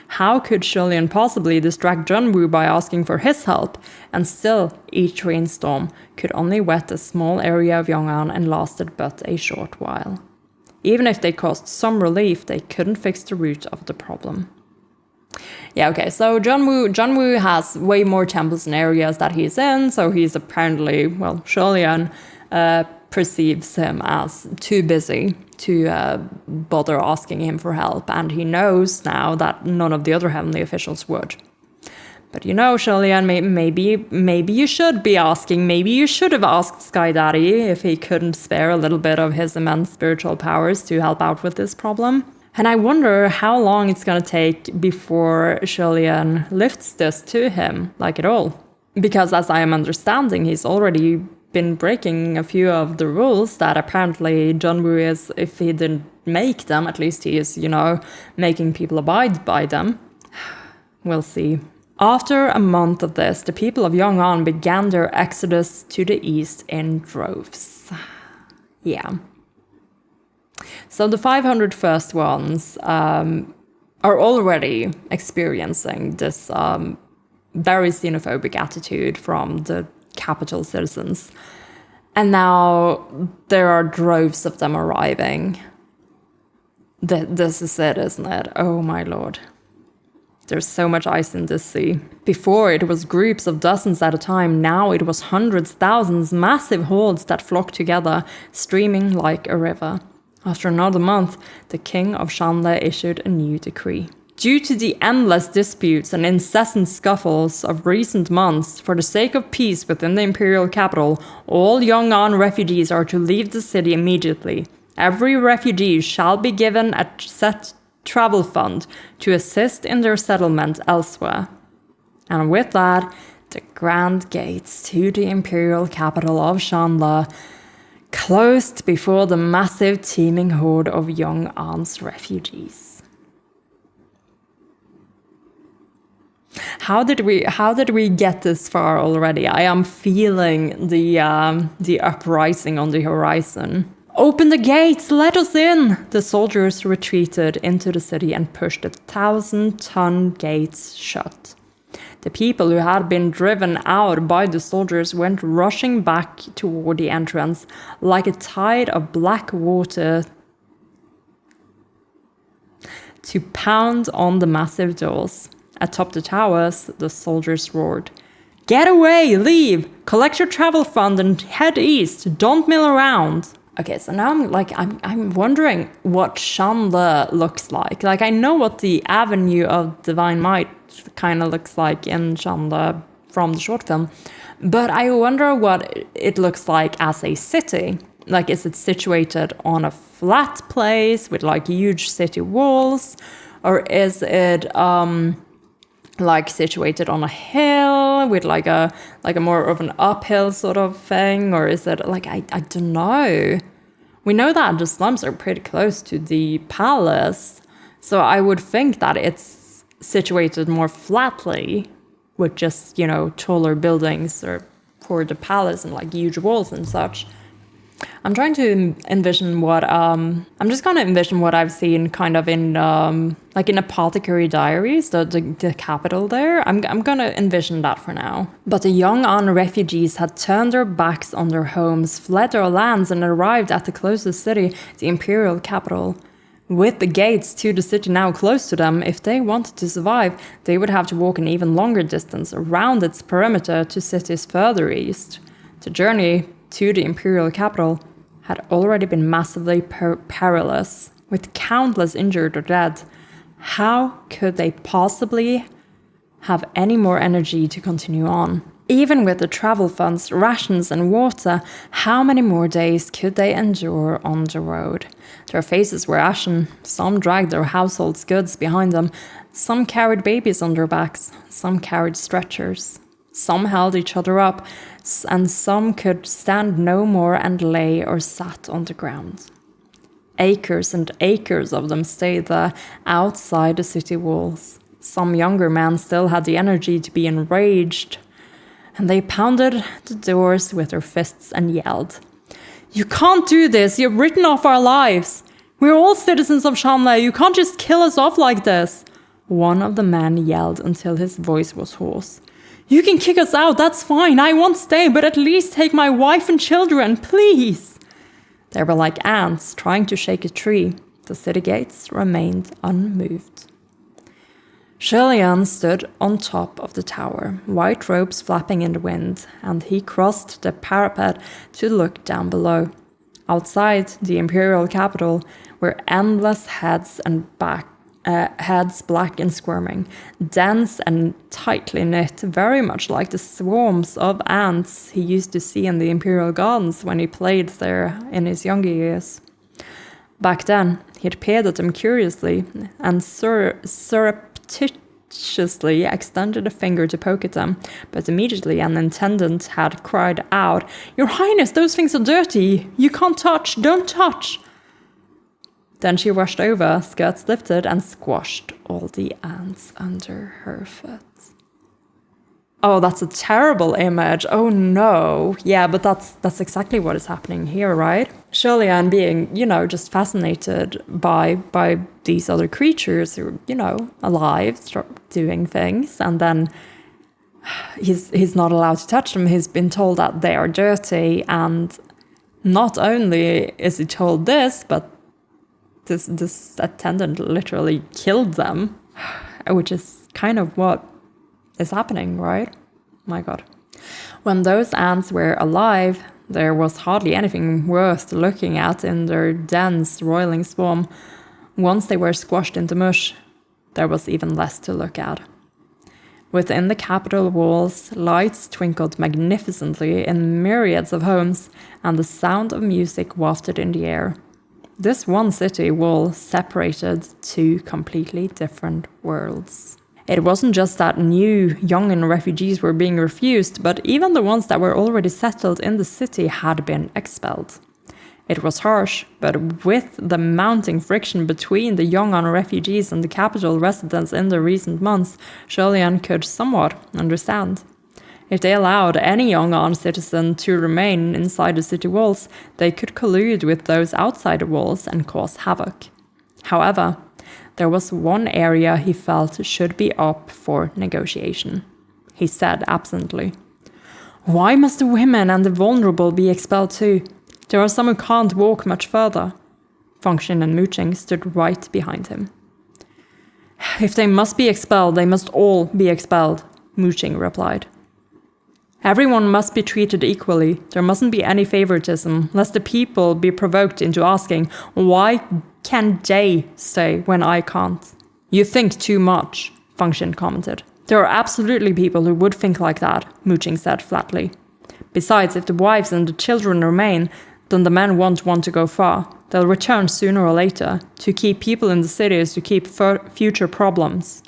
A: How could Xianle possibly distract Zhenwu by asking for his help? And still, each rainstorm could only wet a small area of Yong'an and lasted but a short while. Even if they caused some relief, they couldn't fix the root of the problem. Yeah, okay, so Zhenwu has way more temples and areas that he's in, so he's apparently, well, Xianle perceives him as too busy to bother asking him for help, and he knows now that none of the other heavenly officials would. But you know, Xianle, maybe you should be asking, maybe you should have asked Sky Daddy if he couldn't spare a little bit of his immense spiritual powers to help out with this problem. And I wonder how long it's gonna take before Xianle lifts this to him, like at all. Because as I am understanding, he's already been breaking a few of the rules that apparently Zhenwu is, if he didn't make them, at least he is, you know, making people abide by them. We'll see. After a month of this, the people of Yong'an began their exodus to the east in droves. Yeah. So the 500 first ones are already experiencing this very xenophobic attitude from the capital citizens. And now there are droves of them arriving. This is it, isn't it? Oh my lord. There's so much ice in this sea. Before it was groups of dozens at a time, now it was hundreds, thousands, massive hordes that flocked together, streaming like a river. After another month, the king of Xianle issued a new decree. Due to the endless disputes and incessant scuffles of recent months, for the sake of peace within the imperial capital, all Yong'an refugees are to leave the city immediately. Every refugee shall be given a set travel fund to assist in their settlement elsewhere. And with that, the grand gates to the imperial capital of Xianle closed before the massive teeming horde of Yong'an's refugees. How did we get this far already? I am feeling the uprising on the horizon. Open the gates! Let us in! The soldiers retreated into the city and pushed the 1,000-ton gates shut. The people who had been driven out by the soldiers went rushing back toward the entrance like a tide of black water to pound on the massive doors. Atop the towers, the soldiers roared, "Get away! Leave! Collect your travel fund and head east! Don't mill around!" Okay, so now I'm wondering what Xianle looks like. Like, I know what the Avenue of Divine Might kind of looks like in Xianle from the short film, but I wonder what it looks like as a city. Like, is it situated on a flat place with like huge city walls, or is it like situated on a hill with like a more of an uphill sort of thing, or is it like I don't know. We know that the slums are pretty close to the palace, so I would think that it's situated more flatly with just, you know, taller buildings or for the palace and like huge walls and such. I'm trying to envision what, I'm just going to envision what I've seen kind of in, like in Apothecary Diaries, the capital there. I'm going to envision that for now. But the young An refugees had turned their backs on their homes, fled their lands, and arrived at the closest city, the imperial capital. With the gates to the city now close to them, if they wanted to survive, they would have to walk an even longer distance around its perimeter to cities further east. The journey to the imperial capital had already been massively perilous, with countless injured or dead. How could they possibly have any more energy to continue on? Even with the travel funds, rations and water, how many more days could they endure on the road? Their faces were ashen, some dragged their household goods behind them, some carried babies on their backs, some carried stretchers. Some held each other up, and some could stand no more and lay or sat on the ground. Acres and acres of them stayed there, outside the city walls. Some younger men still had the energy to be enraged, and they pounded the doors with their fists and yelled, "You can't do this! You've written off our lives! We're all citizens of Xianle! You can't just kill us off like this!" One of the men yelled until his voice was hoarse. "You can kick us out, that's fine, I won't stay, but at least take my wife and children, please!" They were like ants trying to shake a tree. The city gates remained unmoved. Xianle stood on top of the tower, white robes flapping in the wind, and he crossed the parapet to look down below. Outside the imperial capital were endless heads black and squirming, dense and tightly knit, very much like the swarms of ants he used to see in the imperial gardens when he played there in his younger years. Back then, he'd peered at them curiously and surreptitiously extended a finger to poke at them, but immediately an attendant had cried out, "Your Highness, those things are dirty! You can't touch! Don't touch!" Then she rushed over, skirts lifted, and squashed all the ants under her foot. Oh, that's a terrible image. Oh no. Yeah, but that's exactly what is happening here, right? Xianle being, just fascinated by these other creatures who are, alive, doing things, and then he's not allowed to touch them. He's been told that they are dirty, and not only is he told this, but this attendant literally killed them, which is kind of what is happening, right? My God. When those ants were alive, there was hardly anything worth looking at in their dense, roiling swarm. Once they were squashed into mush, there was even less to look at. Within the capital walls, lights twinkled magnificently in myriads of homes, and the sound of music wafted in the air. This one city wall separated two completely different worlds. It wasn't just that new young refugees were being refused, but even the ones that were already settled in the city had been expelled. It was harsh, but with the mounting friction between the young refugees and the capital residents in the recent months, Xianle could somewhat understand. If they allowed any young citizen to remain inside the city walls, they could collude with those outside the walls and cause havoc. However, there was one area he felt should be up for negotiation. He said absently, "Why must the women and the vulnerable be expelled too? There are some who can't walk much further." Qing and Qing stood right behind him. "If they must be expelled, they must all be expelled," Qing replied. "Everyone must be treated equally. There mustn't be any favoritism, lest the people be provoked into asking, why can they stay when I can't?" "You think too much," Qing commented. "There are absolutely people who would think like that," Qing said flatly. "Besides, if the wives and the children remain, then the men won't want to go far. They'll return sooner or later. To keep people in the cities, to keep future problems."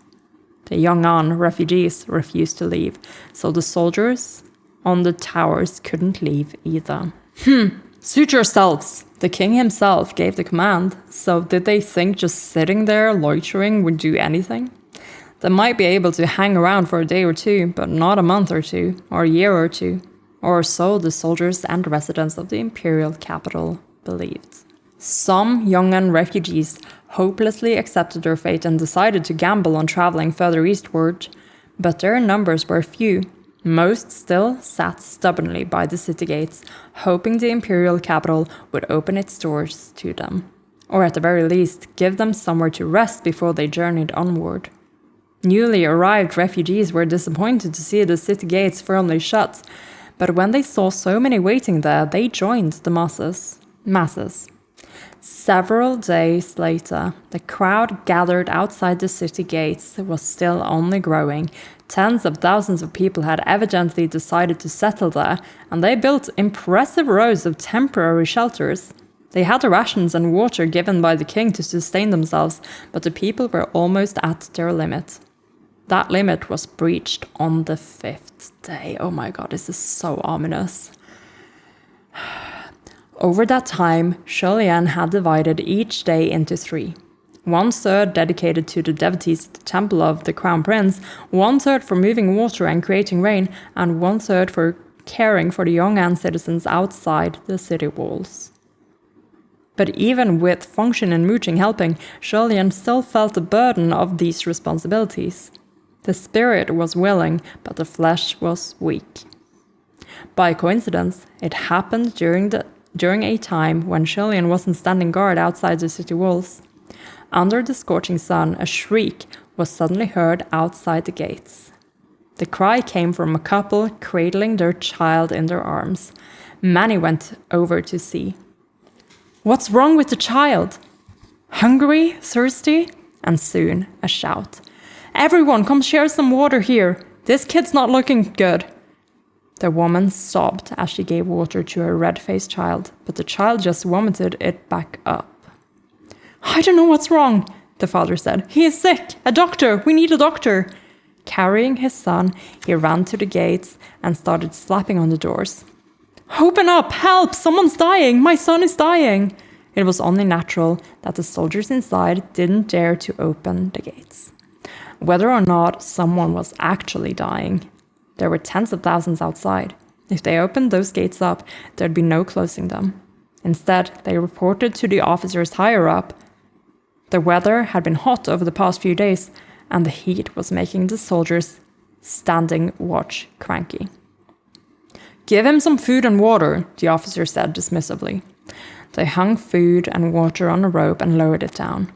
A: The young refugees refused to leave, so the soldiers on the towers couldn't leave either. "Suit yourselves!" The king himself gave the command, so did they think just sitting there loitering would do anything? They might be able to hang around for a day or two, but not a month or two, or a year or two, or so the soldiers and residents of the imperial capital believed. Some Yungan refugees hopelessly accepted their fate and decided to gamble on traveling further eastward, but their numbers were few. Most still sat stubbornly by the city gates, hoping the imperial capital would open its doors to them, or at the very least give them somewhere to rest before they journeyed onward. Newly arrived refugees were disappointed to see the city gates firmly shut, but when they saw so many waiting there, they joined the masses. Several days later, the crowd gathered outside the city gates was still only growing. Tens of thousands of people had evidently decided to settle there, and they built impressive rows of temporary shelters. They had the rations and water given by the king to sustain themselves, but the people were almost at their limit. That limit was breached on the 5th day. Oh my god, this is so ominous. Over that time, Xianle had divided each day into 3. 1/3 dedicated to the devotees at the temple of the crown prince, 1/3 for moving water and creating rain, and 1/3 for caring for the Yungan citizens outside the city walls. But even with Fengxin and Muqing helping, Xianle still felt the burden of these responsibilities. The spirit was willing, but the flesh was weak. By coincidence, it happened during a time when Xianle wasn't standing guard outside the city walls. Under the scorching sun, a shriek was suddenly heard outside the gates. The cry came from a couple cradling their child in their arms. Many went over to see. "What's wrong with the child? Hungry? Thirsty?" And soon a shout. "Everyone, come share some water here. This kid's not looking good." The woman sobbed as she gave water to her red-faced child, but the child just vomited it back up. "I don't know what's wrong," the father said. "He is sick. A doctor. We need a doctor." Carrying his son, he ran to the gates and started slapping on the doors. "Open up! Help! Someone's dying! My son is dying!" It was only natural that the soldiers inside didn't dare to open the gates. Whether or not someone was actually dying, there were tens of thousands outside. If they opened those gates up, there'd be no closing them. Instead, they reported to the officers higher up. The weather had been hot over the past few days, and the heat was making the soldiers standing watch cranky. "Give him some food and water," the officer said dismissively. They hung food and water on a rope and lowered it down.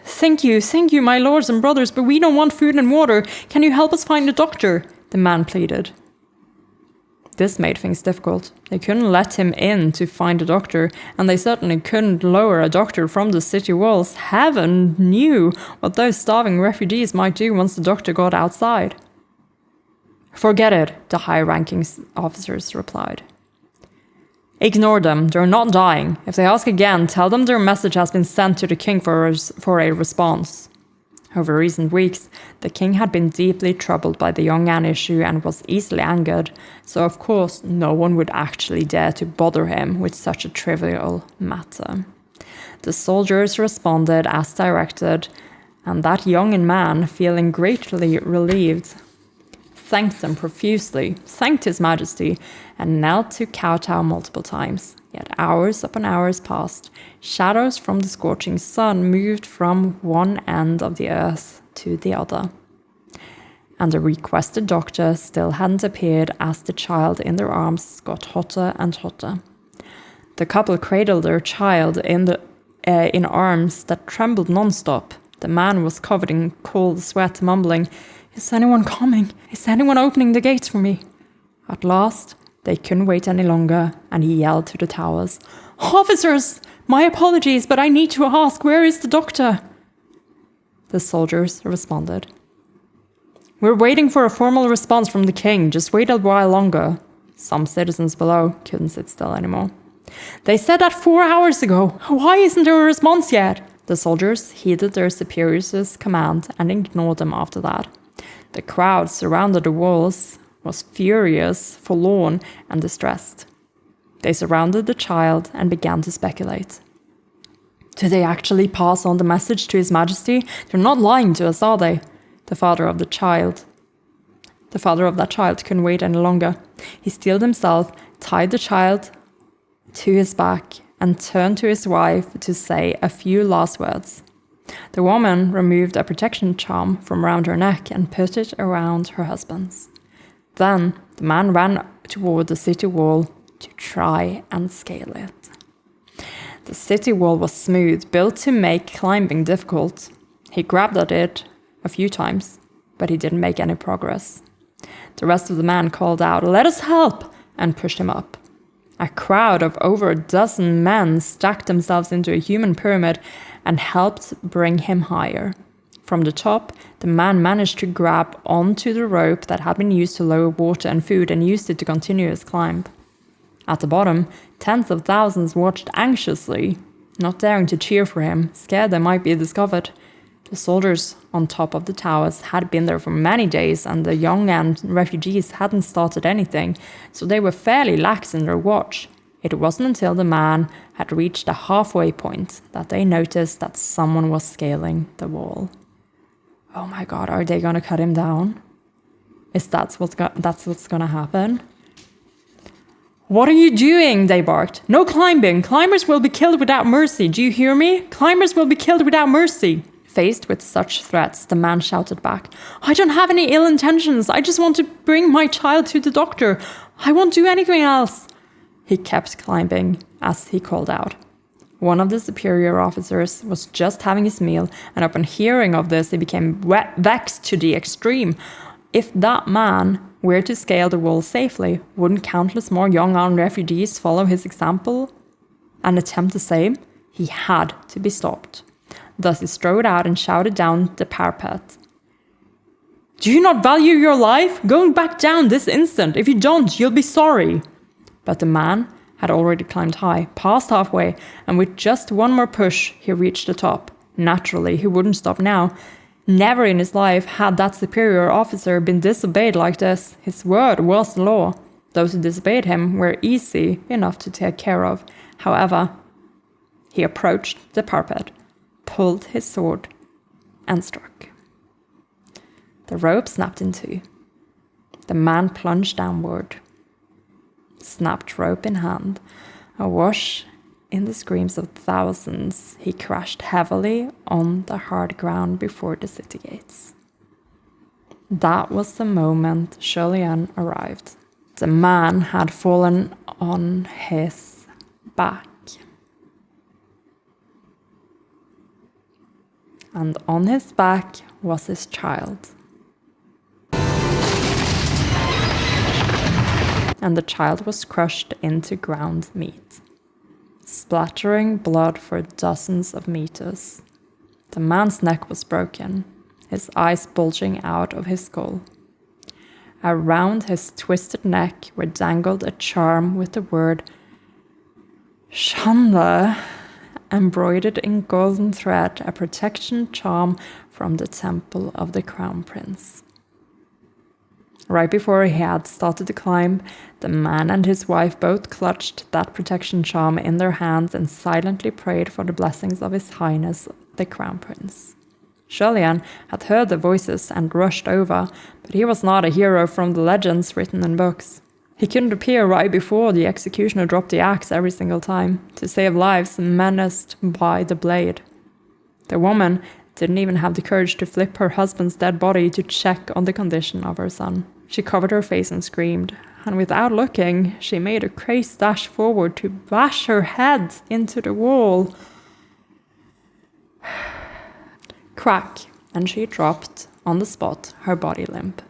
A: Thank you, my lords and brothers, but we don't want food and water. Can you help us find a doctor?" the man pleaded. This made things difficult. They couldn't let him in to find a doctor, and they certainly couldn't lower a doctor from the city walls. Heaven knew what those starving refugees might do once the doctor got outside. "Forget it," the high-ranking officers replied. "Ignore them. They're not dying. If they ask again, tell them their message has been sent to the king for a response." Over recent weeks, the king had been deeply troubled by the Yungan issue and was easily angered, so of course no one would actually dare to bother him with such a trivial matter. The soldiers responded as directed, and that young man, feeling greatly relieved, thanked them profusely, thanked His Majesty, and knelt to kowtow multiple times. Yet hours upon hours passed. Shadows from the scorching sun moved from one end of the earth to the other. And the requested doctor still hadn't appeared as the child in their arms got hotter and hotter. The couple cradled their child in arms that trembled non-stop. The man was covered in cold sweat, mumbling, "Is anyone coming? Is anyone opening the gates for me?" At last, they couldn't wait any longer, and he yelled to the towers, "Officers! My apologies, but I need to ask, where is the doctor?" The soldiers responded, "We're waiting for a formal response from the king. Just wait a while longer." Some citizens below couldn't sit still anymore. "They said that 4 hours ago. Why isn't there a response yet?" The soldiers heeded their superiors' command and ignored them after that. The crowd surrounded the walls was furious, forlorn, and distressed. They surrounded the child and began to speculate. Did they actually pass on the message to His Majesty? They're not lying to us, are they? The father of the child The father of that child couldn't wait any longer. He steeled himself, tied the child to his back, and turned to his wife to say a few last words. The woman removed a protection charm from around her neck and put it around her husband's. Then the man ran toward the city wall to try and scale it. The city wall was smooth, built to make climbing difficult. He grabbed at it a few times, but he didn't make any progress. The rest of the men called out, "Let us help!" and pushed him up. A crowd of over a dozen men stacked themselves into a human pyramid and helped bring him higher. From the top, the man managed to grab onto the rope that had been used to lower water and food and used it to continue his climb. At the bottom, tens of thousands watched anxiously, not daring to cheer for him, scared they might be discovered. The soldiers on top of the towers had been there for many days, and the young and refugees hadn't started anything, so they were fairly lax in their watch. It wasn't until the man had reached a halfway point that they noticed that someone was scaling the wall. Oh my god, are they gonna cut him down? That's what's gonna happen? "What are you doing?" they barked. "No climbing! Climbers will be killed without mercy! Do you hear me? Climbers will be killed without mercy!" Faced with such threats, the man shouted back, "I don't have any ill intentions. I just want to bring my child to the doctor. I won't do anything else." He kept climbing as he called out. One of the superior officers was just having his meal, and upon hearing of this, he became vexed to the extreme. If that man were to scale the wall safely, wouldn't countless more young armed refugees follow his example and attempt the same? He had to be stopped. Thus he strode out and shouted down the parapet. "Do you not value your life? Go back down this instant. If you don't, you'll be sorry." But the man had already climbed high, past halfway, and with just one more push, he reached the top. Naturally, he wouldn't stop now. Never in his life had that superior officer been disobeyed like this. His word was law. Those who disobeyed him were easy enough to take care of. However, he approached the parapet, pulled his sword, and struck. The rope snapped in two. The man plunged downward, snapped rope in hand. Awash in the screams of thousands, he crashed heavily on the hard ground before the city gates. That was the moment Xianle arrived. The man had fallen on his back. And on his back was his child. And the child was crushed into ground meat, splattering blood for dozens of meters. The man's neck was broken, his eyes bulging out of his skull. Around his twisted neck were dangled a charm with the word Xianle embroidered in golden thread, a protection charm from the temple of the crown prince. Right before he had started to climb, the man and his wife both clutched that protection charm in their hands and silently prayed for the blessings of His Highness the Crown Prince. Xianle had heard the voices and rushed over, but he was not a hero from the legends written in books. He couldn't appear right before the executioner dropped the axe every single time, to save lives menaced by the blade. The woman didn't even have the courage to flip her husband's dead body to check on the condition of her son. She covered her face and screamed, and without looking, she made a crazy dash forward to bash her head into the wall. Crack, and she dropped on the spot, her body limp.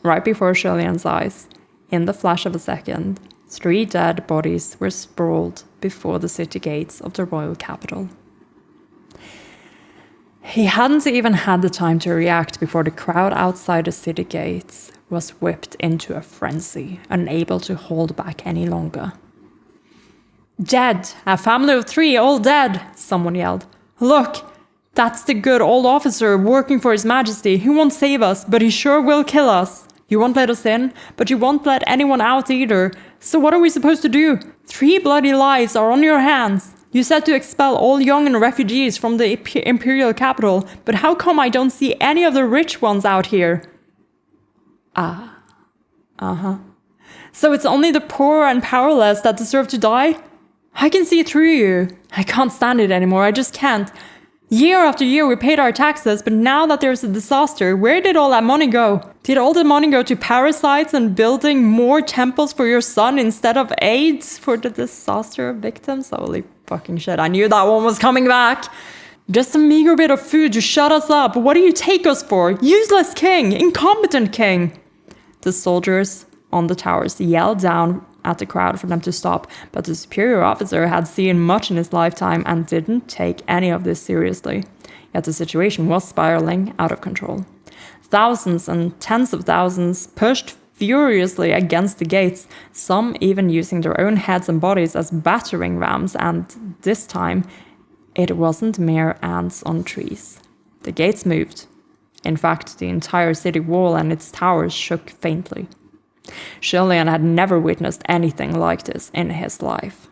A: Right before Xianle's eyes, in the flash of a second, 3 dead bodies were sprawled before the city gates of the royal capital. He hadn't even had the time to react before the crowd outside the city gates was whipped into a frenzy, unable to hold back any longer. "Dead! A family of 3, all dead!" someone yelled. "Look! That's the good old officer working for His Majesty. He won't save us, but he sure will kill us. You won't let us in, but you won't let anyone out either. So what are we supposed to do? 3 bloody lives are on your hands. You said to expel all young and refugees from the imperial capital, but how come I don't see any of the rich ones out here?" Ah, So it's only the poor and powerless that deserve to die? I can see through you. I can't stand it anymore. I just can't. Year after year we paid our taxes, but now that there's a disaster, where did all that money go? Did all the money go to parasites and building more temples for your son instead of aid for the disaster victims? Holy fucking shit, I knew that one was coming back. Just a meager bit of food to shut us up. What do you take us for? Useless king, incompetent king. The soldiers on the towers yelled down at the crowd for them to stop, but the superior officer had seen much in his lifetime and didn't take any of this seriously. Yet the situation was spiraling out of control. Thousands and tens of thousands pushed furiously against the gates, some even using their own heads and bodies as battering rams, and this time it wasn't mere ants on trees. The gates moved. In fact, the entire city wall and its towers shook faintly. Xianle had never witnessed anything like this in his life.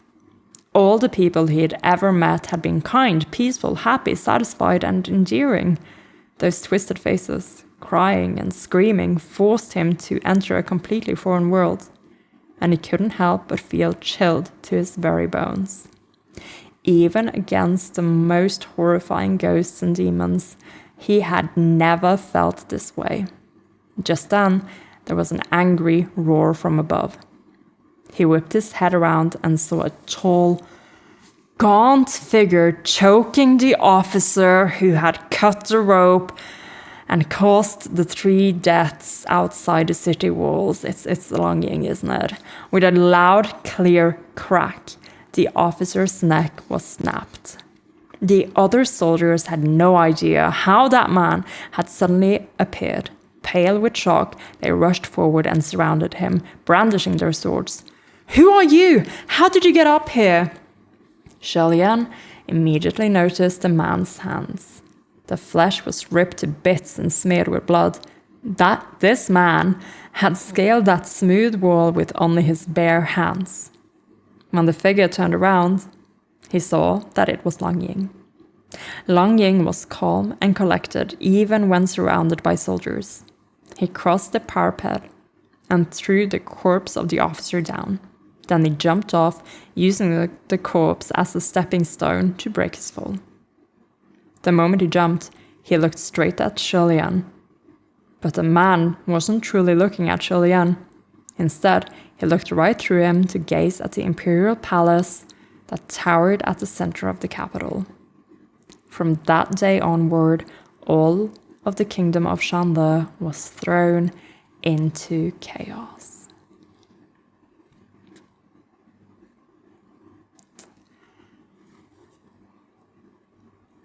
A: All the people he had ever met had been kind, peaceful, happy, satisfied, and endearing. Those twisted faces, crying and screaming, forced him to enter a completely foreign world, and he couldn't help but feel chilled to his very bones. Even against the most horrifying ghosts and demons, he had never felt this way. Just then, there was an angry roar from above. He whipped his head around and saw a tall, gaunt figure choking the officer who had cut the rope and caused the 3 deaths outside the city walls. It's Long Ying, isn't it? With a loud, clear crack, the officer's neck was snapped. The other soldiers had no idea how that man had suddenly appeared. Pale with shock, they rushed forward and surrounded him, brandishing their swords. "Who are you? How did you get up here?" Xianle immediately noticed the man's hands. The flesh was ripped to bits and smeared with blood. This man had scaled that smooth wall with only his bare hands. When the figure turned around, he saw that it was Long Ying. Long Ying was calm and collected even when surrounded by soldiers. He crossed the parapet and threw the corpse of the officer down. Then he jumped off, using the corpse as a stepping stone to break his fall. The moment he jumped, he looked straight at Xianle. But the man wasn't truly looking at Xianle. Instead, he looked right through him to gaze at the imperial palace that towered at the center of the capital. From that day onward, all of the kingdom of Xianle was thrown into chaos.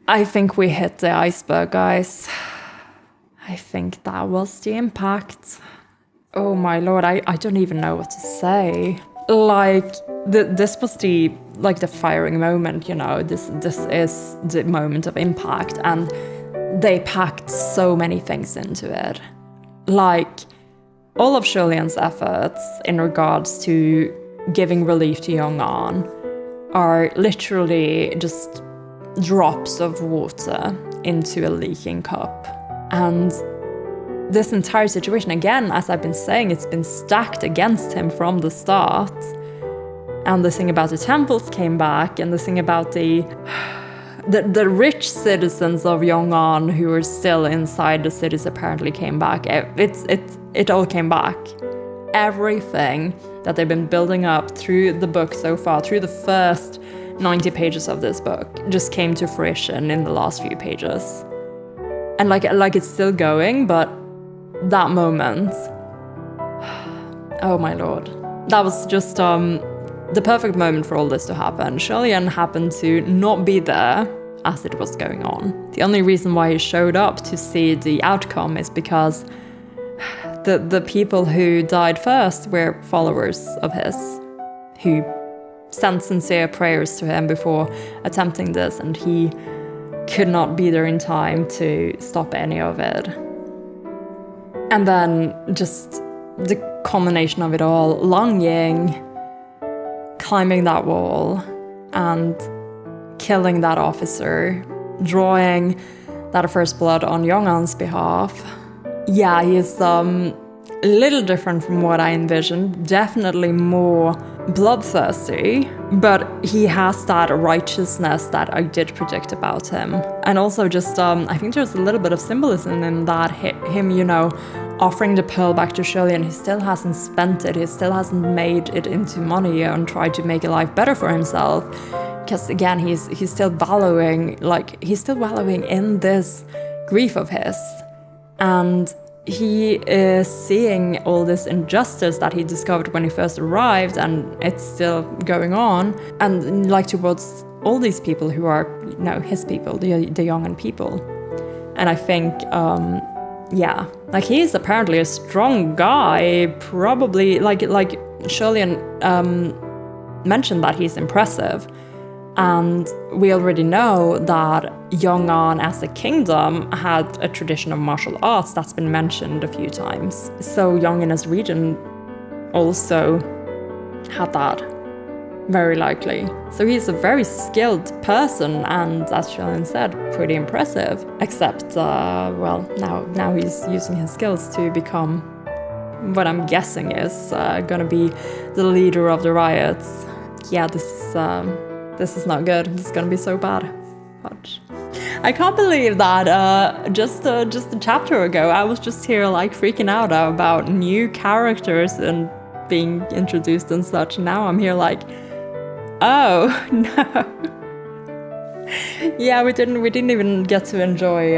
A: I think we hit the iceberg, guys. I think that was the impact. Oh my lord, I don't even know what to say. Like, this was the firing moment, you know. This is the moment of impact, and they packed so many things into it. Like, all of Xianle's efforts in regards to giving relief to Yong-an are literally just drops of water into a leaking cup. And this entire situation, again, as I've been saying, it's been stacked against him from the start. And the thing about the temples came back, and the thing about the rich citizens of Yong-an who were still inside the cities apparently came back. It all came back. Everything that they've been building up through the book so far, through the first 90 pages of this book, just came to fruition in the last few pages. And like it's still going, but that moment, oh my lord, that was just the perfect moment for all this to happen. Xianle happened to not be there as it was going on. The only reason why he showed up to see the outcome is because the people who died first were followers of his, who sent sincere prayers to him before attempting this, and he could not be there in time to stop any of it. And then just the culmination of it all, Long Ying climbing that wall and killing that officer, drawing that first blood on Yong-an's behalf. Yeah, he's a little different from what I envisioned, definitely more bloodthirsty, but he has that righteousness that I did predict about him. And also just, I think there's a little bit of symbolism in that him, you know, offering the pearl back to Xianle, and he still hasn't spent it, he still hasn't made it into money and tried to make a life better for himself. Because again, he's still wallowing in this grief of his. And he is seeing all this injustice that he discovered when he first arrived, and it's still going on, and like towards all these people who are, you know, his people, the Yongan people. And I think, yeah, like he's apparently a strong guy, probably, like Xianle mentioned that he's impressive. And we already know that Yongan as a kingdom had a tradition of martial arts that's been mentioned a few times. So Yongan as region also had that, very likely. So he's a very skilled person, and as Xianle said, pretty impressive. Except, well, now he's using his skills to become what I'm guessing is gonna be the leader of the riots. Yeah, this is not good. This is gonna be so bad. But I can't believe that just a chapter ago I was just here like freaking out about new characters and being introduced and such. Now I'm here like, oh no. Yeah, we didn't even get to enjoy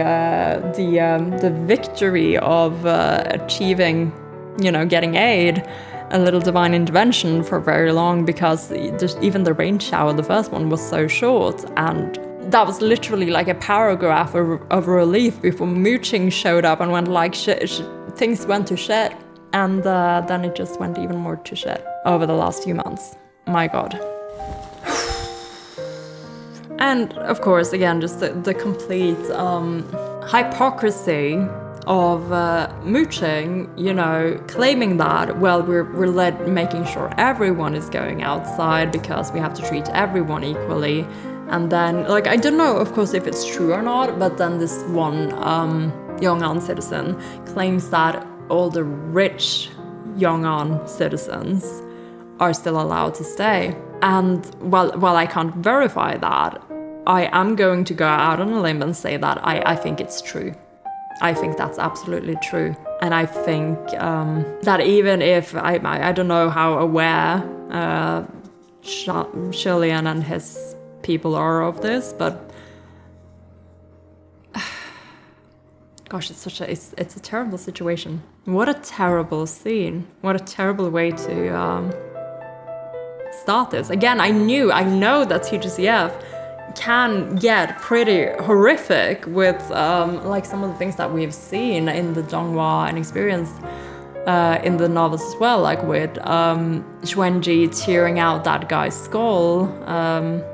A: the victory of achieving, you know, getting aid, a little divine intervention for very long, because even the rain shower, the first one, was so short, and that was literally like a paragraph of relief before Qing showed up and went like things went to shit, and then it just went even more to shit over the last few months. My god. And of course, again, just the complete hypocrisy of Qing, you know, claiming that, well, we're making sure everyone is going outside because we have to treat everyone equally. And then, like, I don't know, of course, if it's true or not, but then this one Yongan citizen claims that all the rich Yongan citizens are still allowed to stay. And while I can't verify that, I am going to go out on a limb and say that I think it's true. I think that's absolutely true. And I think that even if, I don't know how aware Xianle and his people are of this, but gosh, it's a terrible situation. What a terrible scene. What a terrible way to start this. Again, I know that TGCF can get pretty horrific with like some of the things that we've seen in the Donghua and experienced in the novels as well, like with Xuanji tearing out that guy's skull.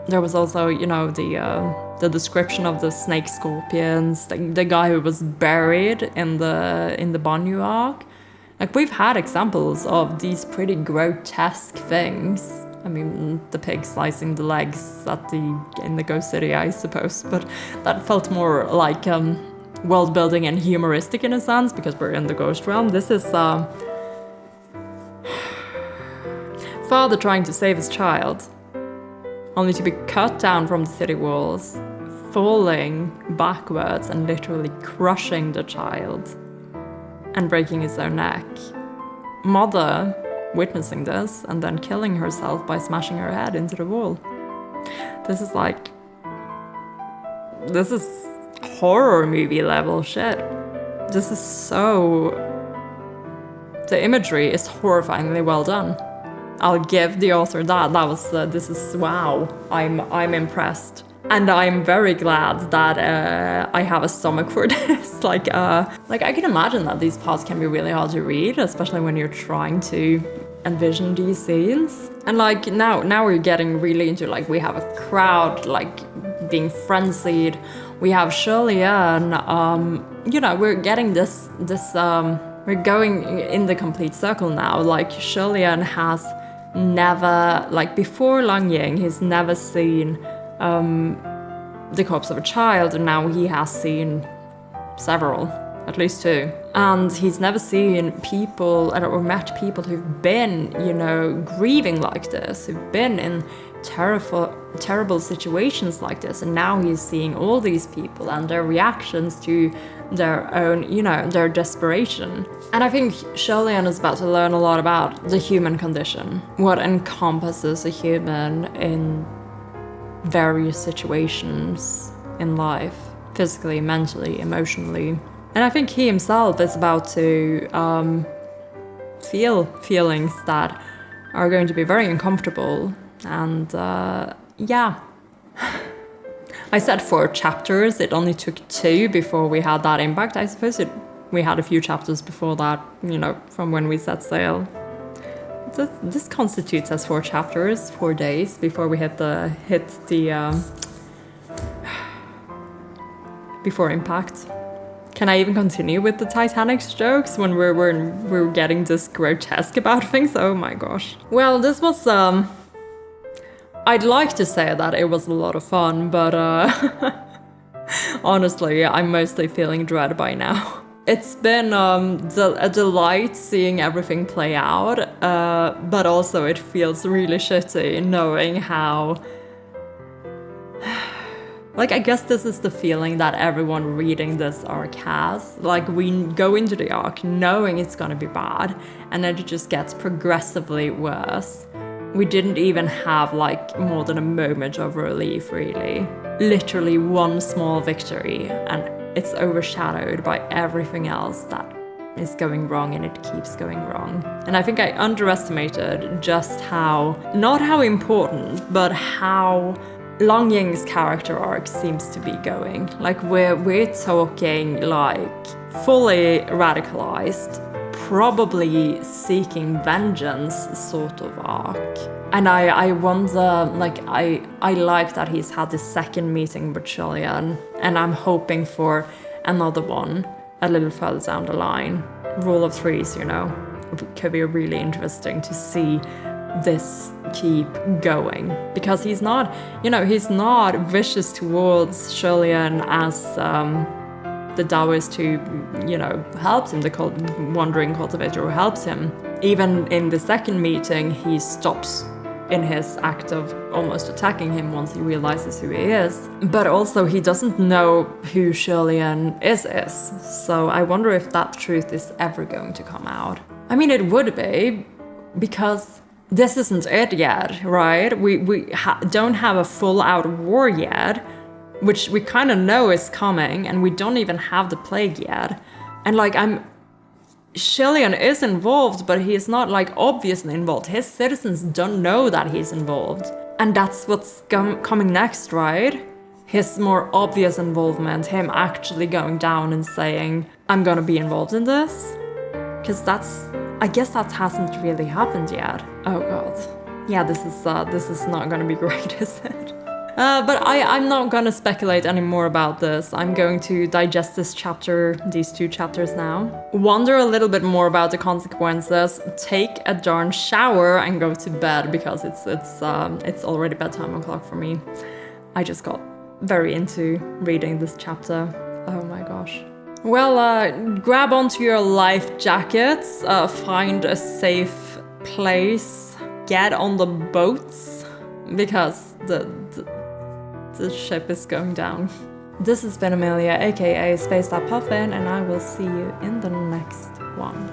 A: There was also, you know, the description of the snake scorpions, the guy who was buried in the Banyu arc. Like, we've had examples of these pretty grotesque things. I mean, the pig slicing the legs in the Ghost City, I suppose, but that felt more like world building and humoristic in a sense, because we're in the ghost realm. This is father trying to save his child, only to be cut down from the city walls, falling backwards and literally crushing the child and breaking his own neck. Mother witnessing this and then killing herself by smashing her head into the wall. This is horror movie level shit. This is so... The imagery is horrifyingly well done. I'll give the author that. This is wow. I'm impressed. And I'm very glad that I have a stomach for this. Like I can imagine that these parts can be really hard to read, especially when you're trying to envision these scenes. And like now we're getting really into, like, we have a crowd like being frenzied. We have Xianle, you know, we're getting this we're going in the complete circle now. Like, Xianle has never, like, before Ying, he's never seen the corpse of a child, and now he has seen several. at least 2. And he's never seen people or met people who've been, you know, grieving like this, who've been in terrible situations like this. And now he's seeing all these people and their reactions to their own, you know, their desperation. And I think Xianle is about to learn a lot about the human condition, what encompasses a human in various situations in life, physically, mentally, emotionally. And I think he himself is about to feel feelings that are going to be very uncomfortable. And yeah. I said 4 chapters. It only took 2 before we had that impact. I suppose we had a few chapters before that, you know, from when we set sail. This constitutes as 4 chapters, 4 days before we hit the before impact. Can I even continue with the Titanic jokes when we're getting this grotesque about things? Oh my gosh. Well, this was I'd like to say that it was a lot of fun, but honestly, I'm mostly feeling dread by now. It's been a delight seeing everything play out, but also it feels really shitty knowing how... Like, I guess this is the feeling that everyone reading this arc has. Like, we go into the arc knowing it's gonna be bad, and then it just gets progressively worse. We didn't even have, like, more than a moment of relief, really. Literally one small victory, and it's overshadowed by everything else that is going wrong, and it keeps going wrong. And I think I underestimated just how, not how important, but how long Ying's character arc seems to be going. Like, we're talking, like, fully radicalized, probably seeking vengeance sort of arc. And I wonder, like, I like that he's had this second meeting with Xianle, and I'm hoping for another one a little further down the line. Rule of 3s, you know. It could be really interesting to see this keep going, because he's not, you know, he's not vicious towards Xianle as the Taoist who, you know, helps him, the wandering cultivator who helps him. Even in the second meeting, he stops in his act of almost attacking him once he realizes who he is. But also, he doesn't know who Xianle is. So I wonder if that truth is ever going to come out. I mean, it would be, because this isn't it yet, right? We don't have a full-out war yet, which we kind of know is coming, and we don't even have the plague yet. And, like, Xianle is involved, but he is not, like, obviously involved. His citizens don't know that he's involved. And that's what's coming next, right? His more obvious involvement, him actually going down and saying, I'm gonna be involved in this. Because I guess that hasn't really happened yet. Oh god. Yeah, this is not gonna be great, is it? But I'm not gonna speculate anymore about this. I'm going to digest this chapter, these 2 chapters now. Wonder a little bit more about the consequences. Take a darn shower and go to bed, because it's already bedtime o'clock for me. I just got very into reading this chapter. Oh my gosh. Well, grab onto your life jackets, find a safe place, get on the boats, because the ship is going down. This has been Amelia, aka Spaced Up Puffin, and I will see you in the next one.